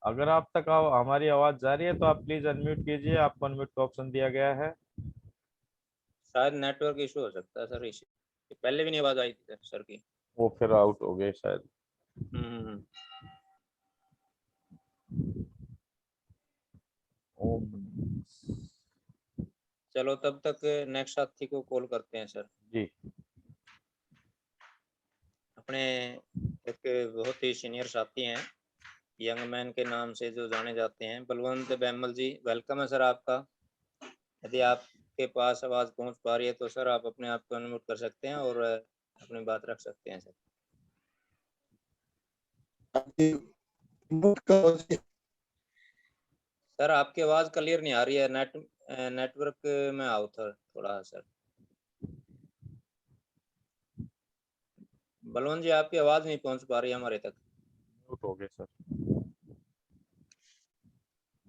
अगर आप तक हमारी आवाज जा रही है तो आप प्लीज अनम्यूट कीजिए, आपको अनम्यूट का ऑप्शन दिया गया है। शायद नेटवर्क इशू हो सकता है सर, इसी पहले भी नहीं आवाज आई थी सर की। वो फिर आउट हो गए शायद। हम्म। चलो तब तक नेक्स्ट साथी को कॉल करते हैं सर। जी अपने एक बहुत ही सीनियर साथी हैं, यंग मैन के नाम से जो जाने जाते हैं, बलवंत बैमल जी, वेलकम है सर आपका। यदि आपके पास आवाज पहुंच पा रही है तो सर आप अपने आप को अनम्यूट कर सकते हैं और अपनी बात रख सकते हैं सर। सर आपकी आवाज क्लियर नहीं आ रही है, नेटवर्क में आओ थोड़ा सर। बलवंत जी आपकी आवाज नहीं पहुंच पा रही है हमारे तक। म्यूट हो गए सर,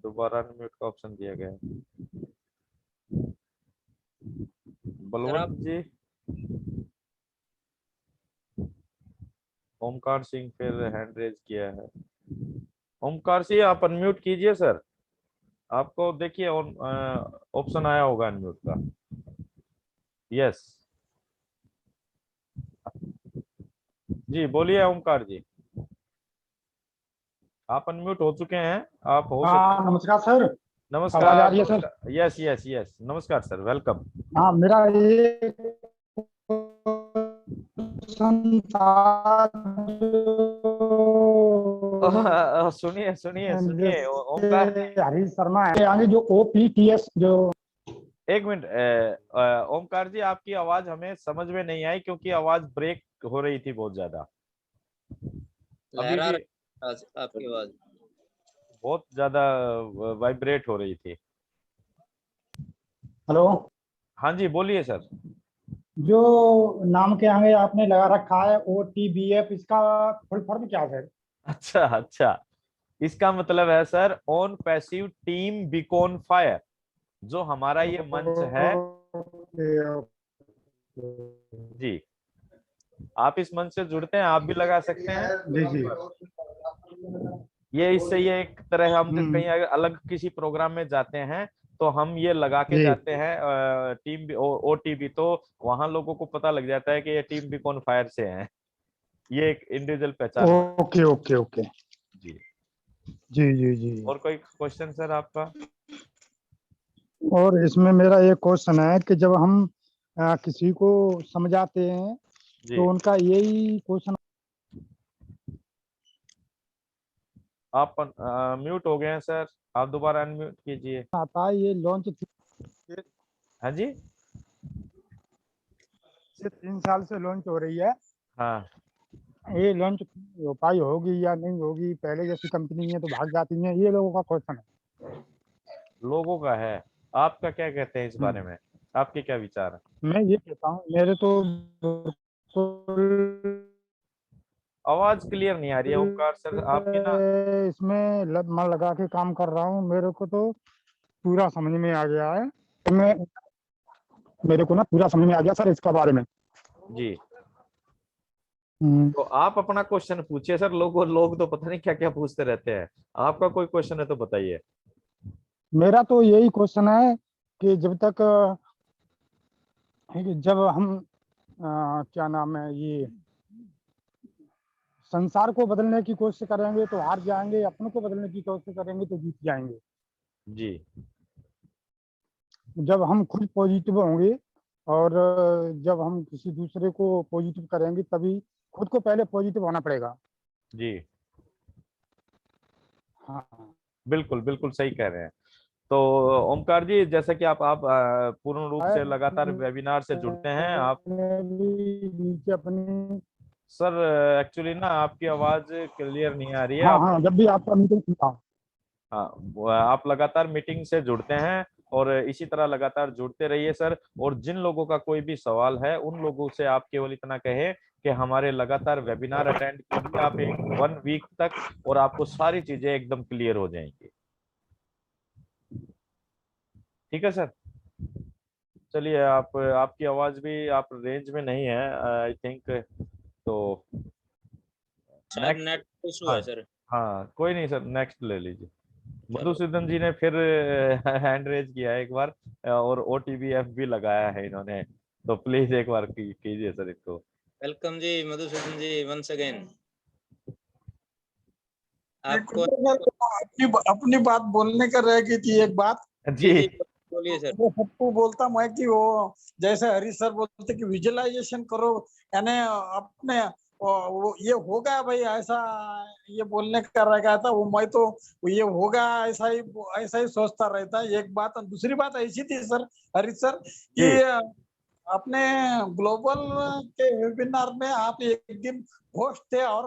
दोबारा अनम्यूट का ऑप्शन दिया गया है। बलवंत जी, ओमकार सिंह फिर हैंड रेज किया है। ओमकार सिंह आप अनम्यूट कीजिए सर, आपको देखिए ऑप्शन आया होगा अनम्यूट का। यस जी बोलिए ओमकार जी, आप अनम्यूट हो चुके हैं, आप हो सकते। हाँ नमस्कार सर, आवाज आ नमस्कार रही है सर? नमस्कार, यस यस यस, नमस्कार सर, वेलकम। हाँ मेरा ये क्वेश्चन था सुनिए सुनिए सुनिए ओमकार जी, जैसे हरीश शर्मा है आगे जो OPTS जो। एक मिनट ओमकार जी, आपकी आवाज हमें समझ में नहीं आई क्योंकि आवाज ब्रेक हो रही थी बहुत ज्यादा। अभी लहरा भी आपकी आवाज बहुत ज्यादा वाइब्रेट हो रही थी। हेलो, हाँ जी बोलिए सर। जो नाम के आगे आपने लगा रखा है OTBF, इसका फुल फॉर्म क्या है सर? अच्छा अच्छा, इसका मतलब है sir on passive team beacon fire. जो हमारा ये मंच है, जी, आप इस मंच से जुड़ते हैं, आप भी लगा सकते हैं। जी जी ये इससे ये एक तरह हम जब कहीं अगर अलग किसी प्रोग्राम में जाते हैं तो हम ये लगा के जी। जाते हैं टीम ओटीबी, तो वहां लोगों को पता लग जाता है कि ये टीम बीकॉन फायर से है। ये एक इंडिविजुअल पहचान ओके ओके ओके जी। जी जी जी। और कोई क्वेश्चन सर आपका? और इसमें मेरा एक क्वेश्चन है कि जब हम किसी को समझाते हैं जी, तो उनका यही क्वेश्चन आप म्यूट हो गए हैं सर, आप दोबारा अनम्यूट कीजिए। आता है, ये लॉन्च हाँ जी, से 3 साल से लॉन्च हो रही है, हाँ ये लॉन्च हो पाई होगी या नहीं होगी? पहले जैसी कंपनी है तो भाग जाती है, ये लोगों का क्वेश्चन है। लोगों का है, आपका क्या कहते हैं इस बारे में, आपके क्या विचार है? मैं ये कहता हूँ, मेरे तो बिल्कुल आवाज क्लियर नहीं आ रही है ओमकार सर आपकी ना। इसमें मन लगा के काम कर रहा हूँ, मेरे को तो पूरा समझ में आ गया है। तो मेरे को ना पूरा समझ में आ गया सर इसका बारे में। जी, हम्म, तो आप अपना क्वेश्चन पूछिए सर, लोग तो पता नहीं क्या क्या पूछते रहते हैं, आपका कोई क्वेश्चन है तो बताइए। मेरा तो यही क्वेश्चन है कि जब तक जब हम क्या नाम है, ये संसार को बदलने की कोशिश करेंगे तो हार जाएंगे, अपनों को बदलने की कोशिश करेंगे तो जीत जाएंगे। जी जब हम खुद पॉजिटिव होंगे और जब हम किसी दूसरे को पॉजिटिव करेंगे, तभी खुद को पहले पॉजिटिव होना पड़ेगा। जी, हाँ बिल्कुल बिल्कुल सही कह रहे हैं। तो ओमकार जी, जैसे कि आप पूर्ण रूप से लगातार वेबिनार से जुड़ते हैं आप। नीचे अपनी सर एक्चुअली ना आपकी आवाज क्लियर नहीं आ रही है हाँ आप। हाँ, जब भी आपका मीटिंग हाँ, आप लगातार मीटिंग से जुड़ते हैं और इसी तरह लगातार जुड़ते रहिए सर। और जिन लोगों का कोई भी सवाल है उन लोगों से आप केवल इतना कहें कि हमारे लगातार वेबिनार अटेंड कीजिए आप एक 1 वीक तक, और आपको सारी चीजें एकदम क्लियर हो जाएंगी। ठीक है सर, चलिए आप आपकी आवाज भी आप रेंज में नहीं है आई थिंक, तो शायद नेक्स्ट। नेट इशू हाँ है सर। हाँ, कोई नहीं सर, नेक्स्ट ले लीजिए। चलो, मधुसूदन जी ने फिर हैंड रेज किया है एक बार, और ओटीबीएफ भी लगाया है इन्होंने, तो प्लीज एक बार कीजिए सर इसको। वेलकम जी मधुसूदन जी, वंस अगेन। एक आपको अपनी अपनी बात बोलने का रह गई थी एक बात। जी जी जी बोलिए सर। वो सबको बोलता मैं कि वो जैसे हरी सर बोलते कि विजुअलाइजेशन करो, यानी अपने वो ये होगा भाई ऐसा, ये बोलने का रह गया था वो। मैं तो ये होगा ऐसा ही सोचता रहता। एक बात, और दूसरी बात ऐसी थी सर, हरी सर, कि जी अपने ग्लोबल के वेबिनार में आप एक दिन होस्ट थे और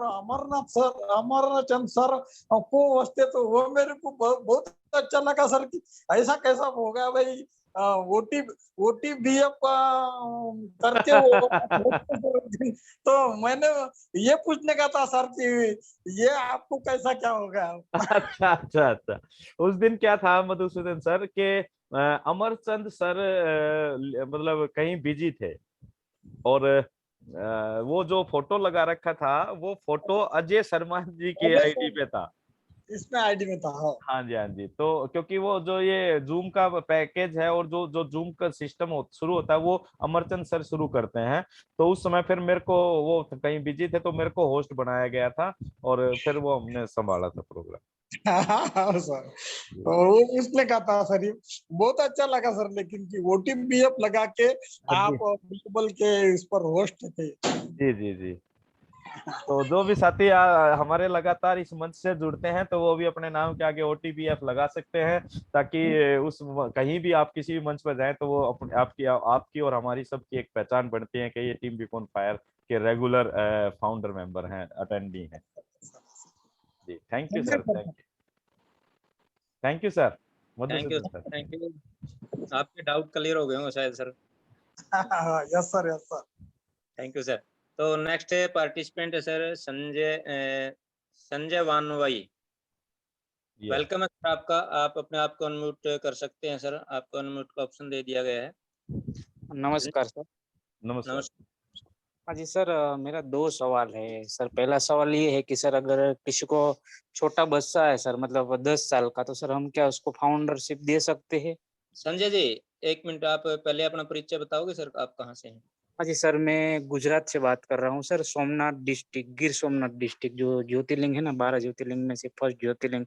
अमरचंद सर को होस्ट थे, तो वो मेरे को बहुत अच्छा लगा सर कि ऐसा कैसा होगा भाई, ओटीबीएफ करके वो तो मैंने ये पूछने का था सर कि ये आपको कैसा क्या होगा। अच्छा अच्छा अच्छा, उस दिन क्या था मधुसूदन सर के अमरचंद सर मतलब कहीं बिजी थे, और वो जो फोटो लगा रखा था वो फोटो अजय शर्मा जी की अजय आईडी सर पे था। इसमें आईडी में था। हाँ हाँ जी हाँ जी, तो क्योंकि वो जो ये जूम का पैकेज है और जो जो जूम का सिस्टम शुरू होता है वो अमरचंद सर शुरू करते हैं, तो उस समय फिर मेरे को वो कहीं बिजी थे तो मेरे को होस्ट बनाया गया था, और फिर वो हमने संभाला था प्रोग्राम। हाँ सर, वो उसने कहा था सर, ये बहुत अच्छा लगा सर, लेकिन कि ओटीबीएफ लगा के जी आप ग्लोबल के इस पर होस्ट थे। जी जी जी, तो जो भी साथी हमारे लगातार इस मंच से जुड़ते हैं तो वो भी अपने नाम के आगे ओटीपीएफ लगा सकते हैं, ताकि उस कहीं भी आप किसी भी मंच पर जाएं तो वो अपने आपकी और हमारी सबकी एक पहचान बनती है कि ये टीम बीकॉन फायर के रेगुलर फाउंडर मेंबर हैं, अटेंडी हैं। जी thank you sir, thank you sir, thank you Madhusudan sir. Thank you. आपके डाउट क्लियर हो गए होंगे शायद sir. Yes sir, yes sir. Thank you sir. तो नेक्स्ट पार्टिसिपेंट है सर संजय वानवाई। वेलकम है सर आपका, आप अपने आप को अनम्यूट कर सकते हैं सर, आपको अनम्यूट का ऑप्शन दे दिया गया है। नमस्कार सर। नमस्कार। नमस्कार। हाँ जी सर, मेरा 2 सवाल है सर। पहला सवाल ये है कि सर अगर किसी को छोटा बच्चा है सर, मतलब 10 साल का, तो सर हम क्या उसको फाउंडरशिप दे सकते हैं? संजय जी, 1 मिनट आप पहले अपना परिचय बताओगे सर, आप कहाँ से हैं? हाँ जी सर, मैं गुजरात से बात कर रहा हूँ sir, Somnath district, Gir Somnath district, जो ज्योतिर्लिंग है ना, 12 ज्योतिर्लिंग में से फर्स्ट ज्योतिर्लिंग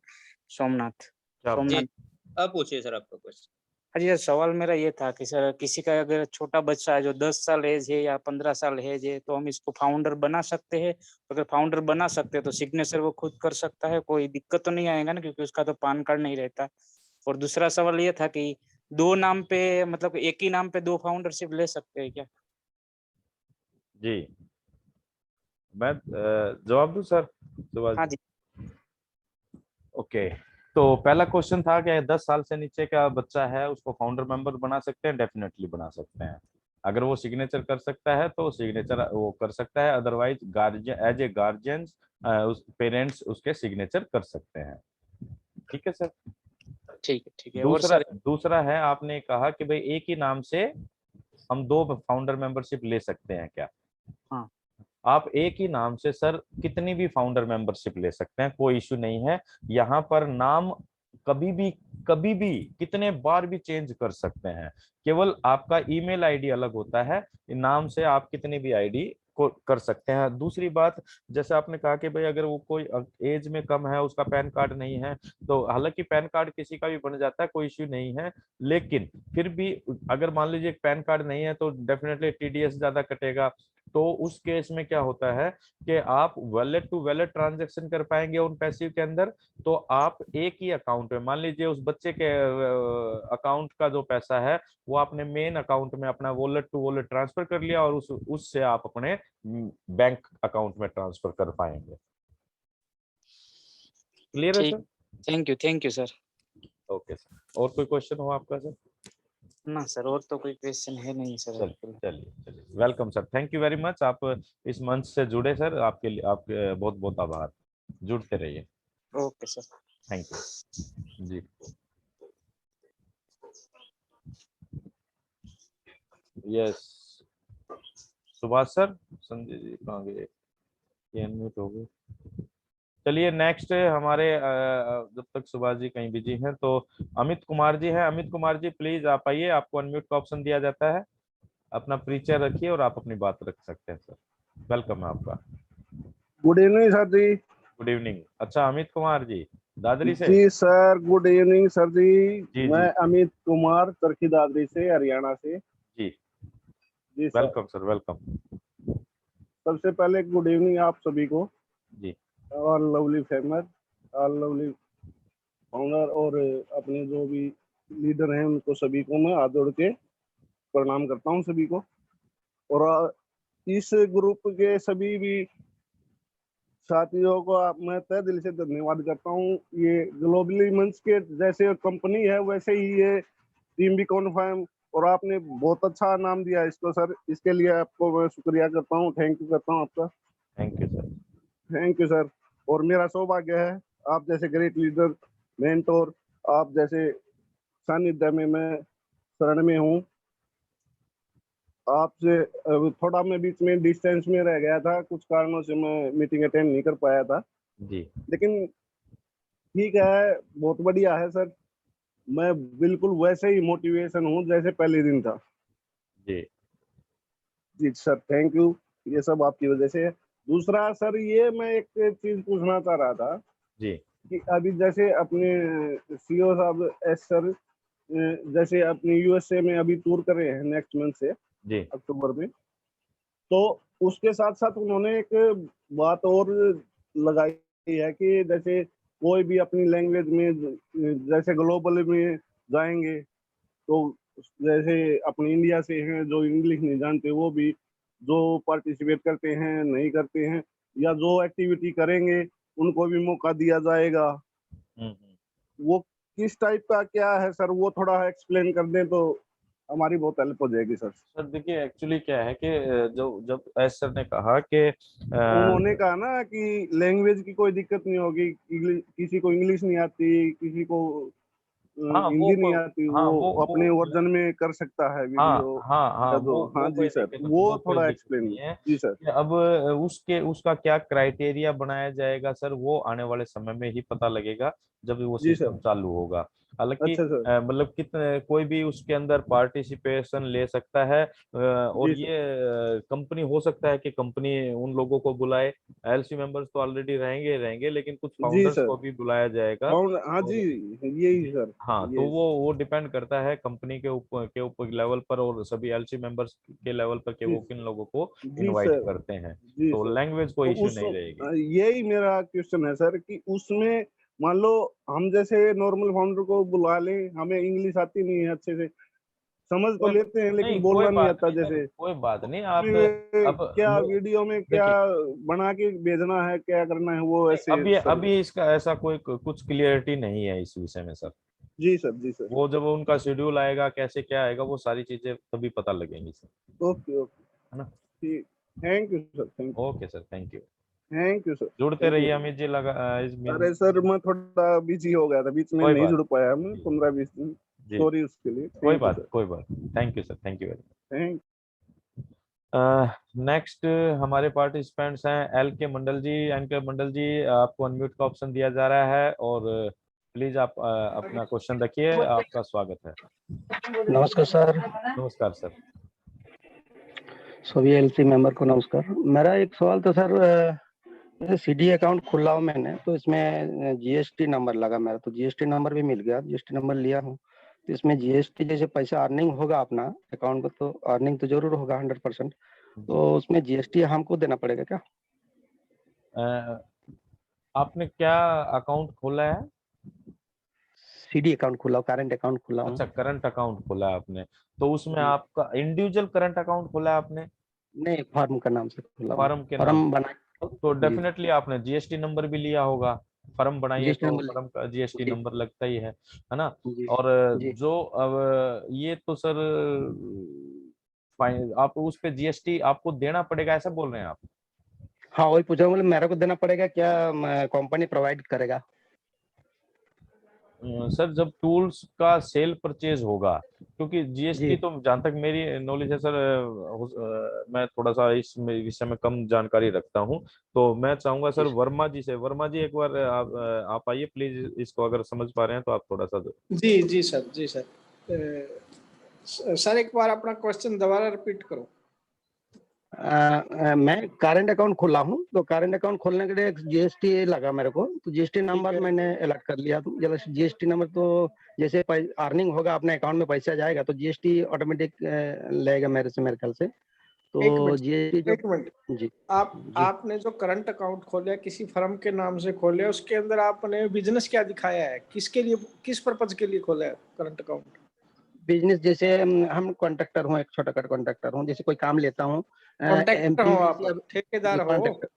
सोमनाथ। क्या जी, सोमनाथ। अब पूछिए सर आपका क्वेश्चन। हाँ जी सर, सवाल मेरा ये था कि सर किसी का अगर छोटा बच्चा है जो 10 साल एज है या 15 साल एज है, तो हम इसको फाउंडर बना सकते हैं? अगर फाउंडर बना सकते हैं तो सिग्नेचर वो खुद कर सकता है, कोई दिक्कत तो नहीं आएगा ना, क्योंकि उसका तो पैन कार्ड नहीं रहता। और दूसरा सवाल ये था कि 2 नाम पे, मतलब एक ही नाम पे 2 फाउंडरशिप ले सकते हैं क्या? जी, मैं जवाब दूं सर? सुभाष हाँ जी। जी। ओके, तो पहला क्वेश्चन था कि 10 साल से नीचे का बच्चा है उसको फाउंडर मेंबर बना सकते हैं? डेफिनेटली बना सकते हैं। अगर वो सिग्नेचर कर सकता है तो सिग्नेचर वो कर सकता है, otherwise guardian as a guardians उस पेरेंट्स उसके सिग्नेचर कर सकते हैं। ठीक है सर। ठीक है। और दूसरा सर दूसरा है, आपने कहा कि भाई एक ही नाम से हम 2 फाउंडर मेंबरशिप ले सकते हैं क्या? हाँ। आप एक ही नाम से सर कितनी भी फाउंडर मेंबरशिप ले सकते हैं, कोई इश्यू नहीं है। यहाँ पर नाम कभी भी कितने बार भी चेंज कर सकते हैं, केवल आपका ईमेल आईडी अलग होता है। नाम से आप कितनी भी आईडी को कर सकते हैं। दूसरी बात, जैसे आपने कहा कि भाई अगर वो कोई एज में कम है, उसका पैन कार्ड नहीं है, तो हालांकि पैन कार्ड किसी का भी बन जाता है, कोई इश्यू नहीं है। लेकिन फिर भी अगर मान लीजिए पैन कार्ड नहीं है तो डेफिनेटली टीडीएस ज्यादा कटेगा। तो उस केस में क्या होता है कि आप वैलेट टू वैलेट ट्रांजैक्शन कर पाएंगे उन पैसिव के अंदर। तो आप एक ही अकाउंट में, मान लीजिए उस बच्चे के अकाउंट का जो पैसा है वो आपने मेन अकाउंट में अपना वॉलेट टू वॉलेट ट्रांसफर कर लिया और उससे आप अपने बैंक अकाउंट में ट्रांसफर कर पाएंगे। क्लियर है ठीक। Sir? Thank you sir. Okay sir, और कोई क्वेश्चन हो आपका सर? ना सर, और तो कोई क्वेश्चन है नहीं सर चलिए actually। चलिए चलिए, welcome sir, thank you very much. आप इस मंच से जुड़े सर, आपके लिए आपके बहुत बहुत आभार। जुड़ते रहिए। Okay sir. थैंक यू जी। Yes, Subhash sir. संजय जी कहाँ गए? ये अनम्यूट हो गए। चलिए नेक्स्ट हमारे जब तक सुभाष जी कहीं बिजी हैं तो अमित कुमार जी हैं। अमित कुमार जी प्लीज आप आइए, आपको अनम्यूट का ऑप्शन दिया जाता है। अपना परिचय रखिए और आप अपनी बात रख सकते हैं सर। वेलकम है आपका। Good evening sir ji. Good evening. अच्छा अमित कुमार जी, दादरी से? जी sir, good evening sir ji. जी मैं जी अमित कुमार चरखी दादरी से, हरियाणा से। जी, जी सर, वेलकम सर, वेलकम सबसे पहले गुड इवनिंग आप सभी को, जी। और लवली फेमर, और लवली फाउंडर, और अपने जो भी लीडर हैं उनको सभी को मैं हाथ जोड़ के प्रणाम करता हूं सभी को। और इस ग्रुप के सभी भी साथियों को मैं तहे दिल से धन्यवाद करता हूँ। ये ग्लोबली मंच के जैसे कंपनी है वैसे ही ये टीम भी कॉन्फर्म, और आपने बहुत अच्छा नाम दिया इसको सर, इसके लिए आपको मैं शुक्रिया करता हूँ, थैंक यू करता हूँ आपका। Thank you sir. Thank you sir. और मेरा सौभाग्य है आप जैसे ग्रेट लीडर, मेंटोर, आप जैसे सानिध्य में मैं शरण में हूँ। आपसे थोड़ा मैं बीच में डिस्टेंस में रह गया था, कुछ कारणों से मैं मीटिंग अटेंड नहीं कर पाया था, जी लेकिन ठीक है, बहुत बढ़िया है सर। मैं बिल्कुल वैसे ही मोटिवेशन हूँ जैसे पहले दिन था। जी जी सर, थैंक यू, ये सब आपकी वजह से है। दूसरा सर, ये मैं एक चीज पूछना चाह रहा था जी कि अभी जैसे अपने सीईओ साहब एस सर जैसे अपने यूएसए में अभी टूर कर रहे हैं नेक्स्ट मंथ से जी अक्टूबर में, तो उसके साथ साथ उन्होंने एक बात और लगाई है कि जैसे कोई भी अपनी लैंग्वेज में जैसे ग्लोबल में जाएंगे, तो जैसे अपने इंडिया से हैं जो इंग्लिश नहीं जानते वो भी जो पार्टिसिपेट करते हैं नहीं करते हैं, या जो एक्टिविटी करेंगे उनको भी मौका दिया जाएगा। वो किस टाइप का क्या है सर, वो थोड़ा एक्सप्लेन कर दें तो हमारी बहुत हेल्प हो जाएगी सर। सर देखिए, एक्चुअली क्या है कि जो जब एस सर ने कहा कि उन्होंने कहा ना कि लैंग्वेज की कोई दिक्कत नहीं होगी, किसी को इंग्लिश नहीं आती, किसी को हिंदी नहीं आती, वो अपने वर्जन में कर सकता है वीडियो। हाँ तो हाँ जी सर, वो थोड़ा एक्सप्लेन जी सर। अब उसका क्या क्राइटेरिया बनाया जाएगा सर, वो आने वाले समय में ही पता लगेगा जब वो जी सर। सिस्टम चालू होगा। हालांकि अच्छा सर। मतलब कितने कोई भी उसके अंदर पार्टिसिपेशन ले सकता है, और जी सर। ये कंपनी हो सकता है कि कंपनी उन लोगों को बुलाए। एलसी मेंबर्स तो ऑलरेडी रहेंगे, लेकिन कुछ जी फाउंडर्स सर। को भी बुलाया जाएगा। हाँ जी, यही सर। हाँ, तो वो डिपेंड करता है कंपनी के ऊपर लेवल पर और सभी एलसी मेंबर्स के लेवल पर कि जी वो किन लोगों को जी इनवाइट सर। करते हैं। जी तो सर। लैंग्वेज कोई तो इश्यू उस नहीं रहेगी। यही मेरा क्वेश्चन है सर कि उसमें मान लो हम जैसे नॉर्मल फाउंडर को बुला लें, हमें इंग्लिश आती नहीं है अच्छे से, समझ तो कोई लेते हैं लेकिन नहीं, कोई बोलना नहीं बात आता नहीं सर, जैसे। कोई बात नहीं। आप अब क्या वीडियो में क्या देखिए, बना के भेजना है, क्या करना है, वो ऐसे अभी सर। अभी इसका ऐसा कोई कुछ क्लियरिटी नहीं है इस विषय में सर। जी सर। जी सर। वो जब उनका शेड्यूल आएगा, कैसे क्या आएगा, वो सारी चीजें तभी पता लगेंगी सर। ओके ओके, है ना? ठीक। Thank you sir, thank okay sir, thank you. You sir, जुड़ते थैंक रहिए यू। अमित जी। लगा इस अरे सर मैं थोड़ा बिजी हो गया था, बीच में कोई नहीं बात जुड़ पाया मैं जी 15-20 दिन। जी, सॉरी उसके लिए। Thank you sir. कोई बात। Thank you sir, thank you very thank much. Next हमारे पार्टिसिपेंट्स हैं एल के मंडल जी। एन के मंडल जी, आपको अनम्यूट का ऑप्शन दिया जा रहा है और प्लीज आप अपना क्वेश्चन रखिए। आपका स्वागत है। नमस्कार सर। नमस्कार सर। सभी एलसी मेंबर को नमस्कार। मेरा एक सवाल था सर, जैसे सीडी अकाउंट खुला हो मैंने, तो इसमें जीएसटी नंबर लगा मेरा, तो जीएसटी नंबर भी मिल गया, जीएसटी नंबर लिया हूँ। तो इसमें जीएसटी जैसे पैसा अर्निंग होगा अपना अकाउंट को, तो अर्निंग तो जरूर होगा 100%, तो उसमें जीएसटी हमको देना पड़ेगा क्या? आपने क्या अकाउंट खोला है? सीडी अकाउंट खुला हो, करंट अकाउंट खुला हूँ। अच्छा, करंट अकाउंट खोला है आपने, तो उसमें जी। आपका इंडिविजुअल करंट अकाउंट खोला है आपने? नहीं, फर्म का नाम से खुला हूँ। फर्म के नाम फर्म से? बना। तो जी, डेफिनेटली आपने जीएसटी नंबर भी लिया होगा। फर्म बनाइए जीएसटी तो नंबर फर्म का जीएसटी जी नंबर लगता ही है ना? जी और जी। जो अब ये तो सर फाइन, आप उस पे जीएसटी आपको देना पड़ेगा, ऐसा बोल रहे हैं आप? हाँ, वही पूछा, मतलब मेरे को देना पड़ेगा क्या, कंपनी प्रोवाइड करेगा? सर जब टूल्स का सेल परचेज होगा, क्योंकि जीएसटी जी। तो जहां तक मेरी नॉलेज है सर, मैं थोड़ा सा इस विषय में कम जानकारी रखता हूं, तो मैं चाहूंगा जी सर वर्मा जी से। वर्मा जी एक बार आप आइए प्लीज, इसको अगर समझ पा रहे हैं तो आप थोड़ा सा जी जी सर, जी सर। सर एक बार अपना क्वेश्चन दोबारा रिपीट करो। मैं करंट अकाउंट खोला हूँ, तो करंट अकाउंट खोलने के लिए जीएसटी लगा मेरे को, तो जीएसटी ठीक नंबर है। मैंने अलर्ट कर लिया। तो जैसे जीएसटी नंबर, तो जैसे अर्निंग होगा अपने अकाउंट में पैसा जाएगा, तो जीएसटी ऑटोमेटिक लेगा मेरे से, मेरे ख्याल से। एक तो मिनट, जीएसटी एक जब मिनट। जी जी। आपने जो करंट अकाउंट खोला किसी फर्म के नाम से खोले, उसके अंदर आपने बिजनेस क्या दिखाया है, किसके लिए, किस पर्पज के लिए खोला है करंट अकाउंट? बिजनेस जैसे हम कॉन्ट्रैक्टर हूँ, एक छोटा कट कॉन्ट्रैक्टर हूँ, जैसे कोई काम लेता हूँ कॉन्ट्रैक्टर हो आप, एमपीवीसी। जी, ठेकेदार हो? कॉन्ट्रैक्टर।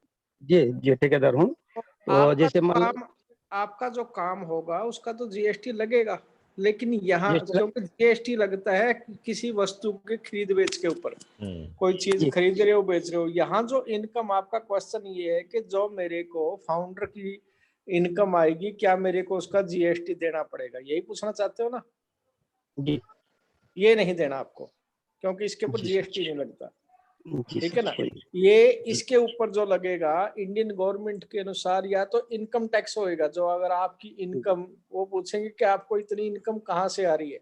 जी जी, ठेकेदार हूँ। तो आपका जैसे मान लो काम, आपका जो काम होगा उसका तो जीएसटी लगेगा, लेकिन यहाँ जीएसटी। क्योंकि जीएसटी लगता है किसी वस्तु के खरीद बेच के ऊपर, कोई चीज जी खरीद रहे हो बेच रहे हो। यहाँ जो इनकम, आपका क्वेश्चन ये है कि जो मेरे को फाउंडर की इनकम आएगी, क्या मेरे को उसका जीएसटी देना पड़ेगा, यही पूछना चाहते हो ना? जी ये नहीं देना आपको, क्योंकि इसके ऊपर जी जीएसटी नहीं लगता। जी ठीक सर, है ना? कोई ये इसके ऊपर जो लगेगा इंडियन गवर्नमेंट के अनुसार, या तो इनकम टैक्स होएगा, जो अगर आपकी इनकम, वो पूछेंगे कि आपको इतनी इनकम कहाँ से आ रही है,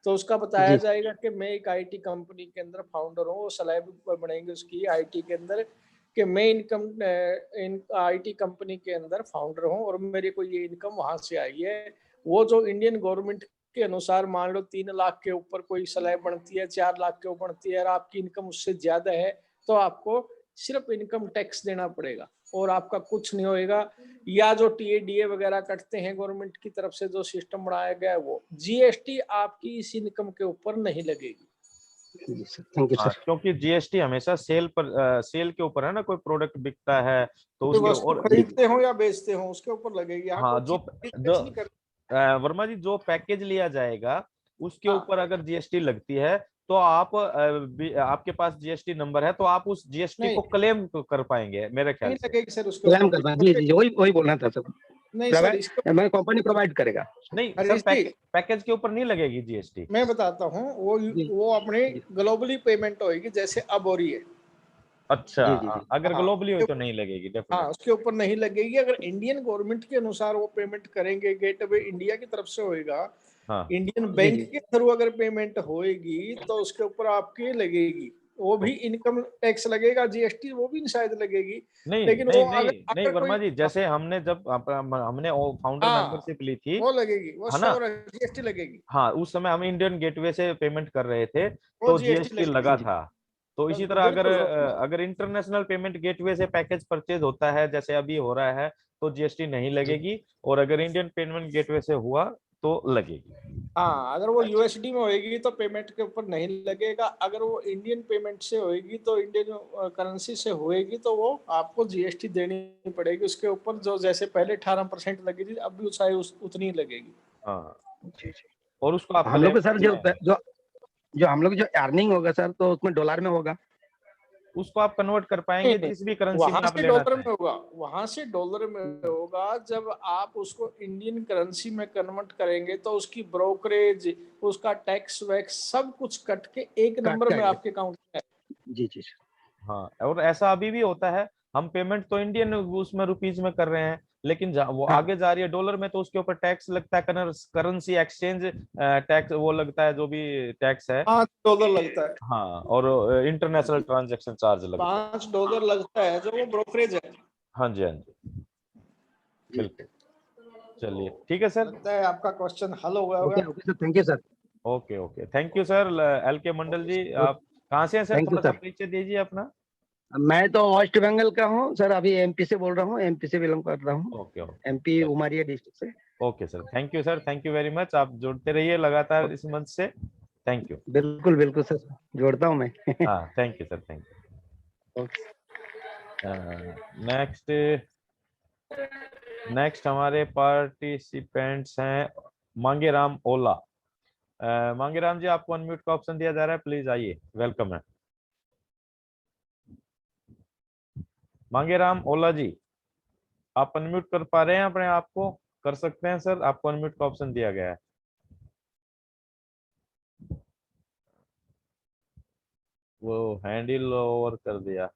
तो उसका बताया जी जाएगा कि मैं एक आईटी कंपनी के अंदर फाउंडर हूँ। वो स्लैब ऊपर बनेंगे उसकी आईटी के अंदर कि मैं इन आईटी कंपनी के अंदर फाउंडर हूँ और मेरे को ये इनकम वहां से आई है। वो जो इंडियन गवर्नमेंट के अनुसार, मान लो 3 लाख के ऊपर कोई स्लैब बनती है, 4 लाख के ऊपर बनती है, और आपकी इनकम उससे ज्यादा है, तो आपको सिर्फ इनकम टैक्स देना पड़ेगा और आपका कुछ नहीं होएगा। या जो टीएडीए वगैरह कटते हैं गवर्नमेंट की तरफ से, जो सिस्टम बनाया गया है, वो जीएसटी आपकी इस इनकम के ऊपर नहीं लगेगी। जी सर, थैंक यू हाँ, सर। क्योंकि जीएसटी हमेशा सेल के ऊपर है ना, कोई प्रोडक्ट बिकता है तो कोई उसके वस्तु और खरीदते हो या बेचते हो, उसके ऊपर लगेगी। यहाँ हाँ, कोई जो चीज जो नहीं कर। वर्मा जी, जो पैकेज लिया जाएगा उसके हाँ, ऊपर अगर जीएसटी लगती है, तो आप आपके पास जीएसटी नंबर है, तो आप उस जीएसटी नहीं को क्लेम कर पाएंगे मेरे ख्याल नहीं से। लगेगी सर उसके क्लेम ऊपर कर पाए, जी जी, वही वही बोलना था सर। नहीं सर, इसके मैं कंपनी प्रोवाइड करेगा। नहीं सर, हरीश जी, पैकेज के ऊपर नहीं लगेगी जीएसटी। मैं बताता हूँ, वो अपने ग्लोबली पेमेंट होगी जैसे अब हो रही है। अच्छा, जी, जी, जी। अगर हाँ, ग्लोबली हो तो नहीं लगेगी हाँ, डेफिनेटली। उसके ऊपर नहीं लगेगी। अगर इंडियन गवर्नमेंट के अनुसार वो पेमेंट करेंगे, गेटवे इंडिया की तरफ से होएगा, हाँ इंडियन जी, बैंक जी। के थ्रू अगर पेमेंट होएगी तो उसके ऊपर आपकी लगेगी, वो भी इनकम टैक्स लगेगा, जीएसटी वो भी शायद लगेगी। नहीं लेकिन नहीं वो नहीं अगर नहीं अगर वर्मा कोई, जी, जैसे हमने जब हमने फाउंडर हाँ, मेंबरशिप ली थी, वो लगेगी, वो है ना, श्योर है, जीएसटी लगेगी, हाँ, उस समय हम इंडियन गेटवे से पेमेंट कर रहे थे वो तो जीएसटी जीएसटी लगा लगेगी। था। तो इसी तरह अगर बिल्कुल, अगर इंटरनेशनल पेमेंट गेटवे से पैकेज परचेज होता है जैसे अभी हो रहा है तो जीएसटी नहीं लगेगी, और अगर इंडियन पेमेंट गेटवे से हुआ तो लगेगी। हाँ, अगर वो यूएसडी में होएगी तो पेमेंट के ऊपर नहीं लगेगा। अगर वो इंडियन पेमेंट से होएगी तो इंडियन करेंसी से होएगी तो वो आपको जीएसटी देनी पड़ेगी उसके ऊपर, जो जैसे पहले 18% लगी थी, अब भी चाहे उतनी ही लगेगी। हाँ, जी, जी। और उसको आप हम लोग को सर क्लेम, जो हम लोग जो अर्निंग होगा सर, तो उसमें डॉलर में होगा। उसको आप कन्वर्ट कर पाएंगे नहीं, जिस भी करेंसी वहां में आप से लेना डॉलर में चाहें। होगा, वहां से डॉलर में होगा। जब आप उसको इंडियन करेंसी में कन्वर्ट करेंगे तो उसकी ब्रोकरेज, उसका टैक्स वैक्स सब कुछ कट के एक कट नंबर में जाएगा। आपके अकाउंट में जी, जी। हाँ, और ऐसा अभी भी होता है, हम पेमेंट तो इंडियन उसमें रुपीज में कर रहे हैं, लेकिन वो हाँ। आगे जा रही है डॉलर में तो उसके ऊपर टैक्स लगता है, करेंसी एक्सचेंज टैक्स वो लगता है, जो भी टैक्स है। $5 लगता है, हाँ, और इंटरनेशनल ट्रांजैक्शन चार्ज लगता है। $5 लगता है जो वो ब्रोकरेज है। हाँ जी, हाँ जी, बिल्कुल। चलिए ठीक है सर। लगता है आपका क्वेश्चन हल हो गया होगा। Okay, okay sir, thank you sir. Okay okay, thank you sir. LK मंडल जी, आप कहाँ से हैं सर? थैंक यू थोड़ा सा सर। परिचय दीजिए अपना। मैं तो वेस्ट बंगाल का हूँ सर, अभी एमपी से बोल रहा हूँ, एमपी से बिलोंग कर रहा हूँ, okay okay MP Umaria district से। Okay sir, thank you sir, thank you very much. आप जुड़ते रहिए लगातार इस मंच से। Thank you. बिल्कुल बिल्कुल सर, जोड़ता हूँ मैं। हाँ, thank you sir, thank you. Next हमारे पार्टिसिपेंट्स हैं मांगेराम ओला। मांगेराम जी, आपको अनम्यूट का ऑप्शन दिया जा रहा है, प्लीज आइए, वेलकम है। मांगेराम ओला जी, आप अनम्यूट कर पा रहे हैं अपने आप को? कर सकते हैं सर, आपको अनम्यूट का ऑप्शन दिया गया है। वो हैंडल ओवर कर दिया।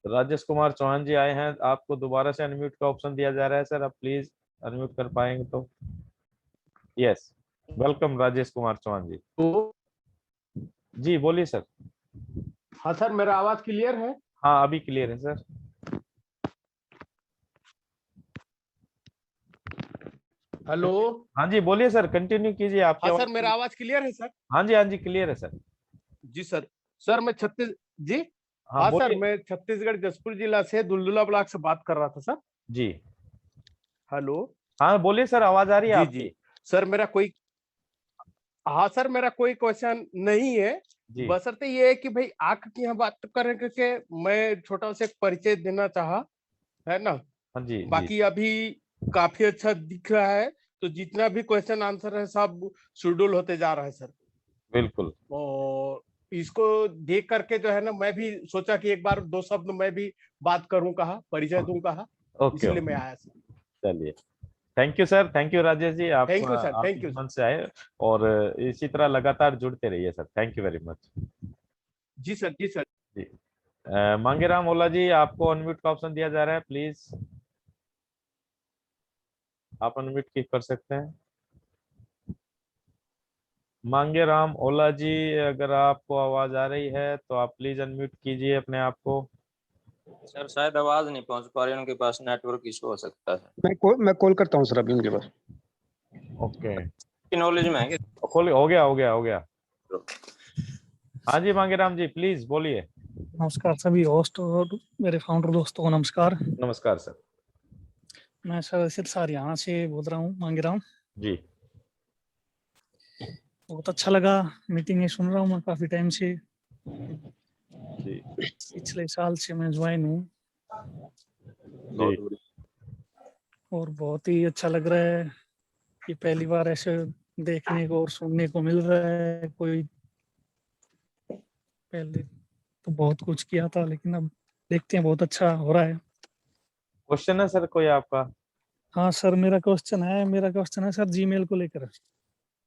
राजेश कुमार चौहान जी आए हैं, आपको दोबारा से अनम्यूट का ऑप्शन दिया जा रहा है सर, आप प्लीज अनम्यूट कर पाएंगे तो। यस, वेलकम राजेश कुमार चौहान जी। जी बोलिए सर। हाँ सर, मेरा आवाज क्लियर है? हाँ, अभी क्लियर है सर। हेलो। हाँ जी, बोलिए सर, कंटिन्यू कीजिए, आपकी हाँ आवाज। सर, मेरा आवाज क्लियर है सर? हाँ जी, हाँ जी, क्लियर है सर। जी सर। सर मैं जी हाँ, हाँ सर, बोलिए। मैं छत्तीसगढ़ जसपुर जिला से दुलदुला ब्लॉक से बात कर रहा था सर। जी हेलो। हाँ, बोलिए सर, आवाज आ रही है जी आपकी। जी सर, हाँ सर, मेरा कोई क्वेश्चन नहीं है, जी बशर्ते ये है कि भाई आंख की यहाँ बात करने के मैं छोटा सा एक परिचय देना चाहा, है ना। हाँ जी जी बाकी अभी काफी अच्छा दिख रहा है, तो जितना भी क्वेश्चन आंसर है सब शेड्यूल होते जा रहा है सर। बिल्कुल। और इसको देख करके जो है ना, मैं भी सोचा कि एक बार दो शब्द मैं भी बात करूं, कहा परिचय दूं, कहा ओके इसलिए ओके, मैं आया सर। चलिए, thank you sir, thank you Rajesh ji, आप थैंक यू सर, आप थैंक इस यू। मंच से आए, और इसी तरह लगातार जुड़ते रहिए sir, thank you very much. जी सर, जी सर। जी मांगेराम ओला जी, आपको अनम्यूट का ऑप्शन दिया जा रहा है, प्लीज आप अनम्यूट कर सकते हैं। मांगेराम ओला जी, अगर आपको आवाज आ रही है तो आप प्लीज अनम्यूट कीजिए अपने आप को। सर शायद आवाज नहीं पहुंच पा रही, उनके पास नेटवर्क इशू हो सकता है। मैं कॉल करता हूँ सर अभी उनके पास। ओके, नॉलेज में है हो गया हो गया हो गया। हाँ जी मांगेराम जी, प्लीज बोलिए। नमस्कार सभी होस्ट और मेरे फाउंडर दोस्तों को नमस्कार। नमस्कार सर। मैं सर सिरसा हरियाणा से बोल रहा हूँ, मांगेराम जी बहुत अच्छा लगा, मीटिंग सुन रहा हूँ मैं काफी टाइम से, जी पिछले साल से मैं ज्वाइन हूँ जी और बहुत ही अच्छा लग रहा है कि पहली बार ऐसे देखने को और सुनने को मिल रहा है। कोई पहले तो बहुत कुछ किया था लेकिन अब देखते हैं बहुत अच्छा हो रहा है। क्वेश्चन है सर कोई आपका? हाँ सर, मेरा क्वेश्चन है सर जीमेल को लेकर।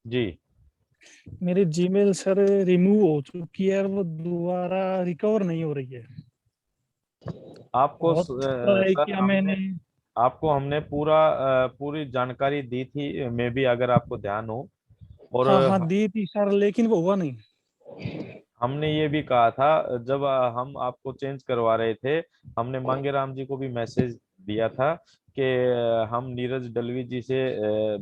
जी। मेरी जीमेल सर रिमूव हो चुकी है और वो दोबारा रिकवर नहीं हो रही है। आपको बहुत ट्राई सर किया मैंने। हमने पूरी जानकारी दी थी, मे बी अगर आपको ध्यान हो। और हाँ हाँ दी थी सर, लेकिन वो हुआ नहीं। हमने ये भी कहा था जब हम आपको चेंज करवा रहे थे, हमने मांगेराम जी को भी मैसेज दिया था कि हम नीरज डलवी जी से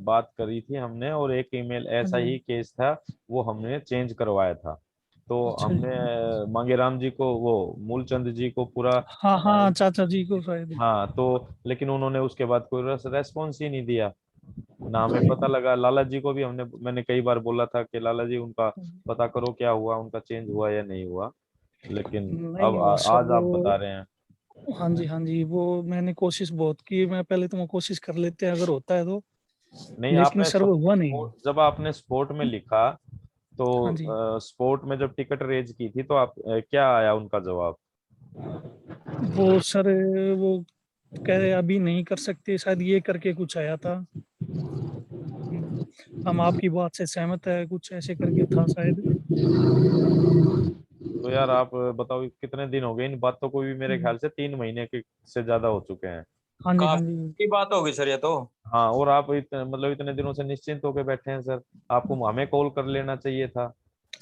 बात करी थी हमने, और एक ईमेल हाँ ऐसा जी। ही केस था, वो हमने चेंज करवाया था। तो अच्छा हमने जी। मांगेराम जी को, वो मूलचंद जी को पूरा हाँ हाँ चाचा जी को शायद। हाँ, तो लेकिन उन्होंने उसके बाद कोई रेस्पॉन्स ही नहीं दिया ना। हमें पता लगा, लाला जी को भी मैंने कई बार बोला था कि लाला जी उनका पता करो क्या हुआ, उनका चेंज हुआ या नहीं हुआ, लेकिन नहीं अब हुआ सर आज आप बता वो। रहे हैं। हाँ जी, वो मैंने कोशिश बहुत की। मैं पहले तो मैं कोशिश कर लेते हैं अगर होता है तो, नहीं, लेकिन सर वो हुआ नहीं। जब आपने स्पोर्ट में लिखा, हाँ जी। तो स्पोर्ट में जब टिकट रेज की थी तो आप क्या आया उनका जवाब? वो सर वो कह रहे अभी नहीं कर सकते, शायद ये करके कुछ आया था। हम आपकी बात से सहमत है, कुछ ऐसे करके था शायद। तो यार आप बताओ, कितने दिन हो गए इन बातों को भी? मेरे ख्याल से 3 महीने के से ज्यादा हो चुके हैं। हाँ जी। हाँ जी। काफी बात होगी सर ये तो। हाँ, और आप इतने दिनों से निश्चिंत होकर बैठे हैं सर। आपको हमें कॉल कर लेना चाहिए था।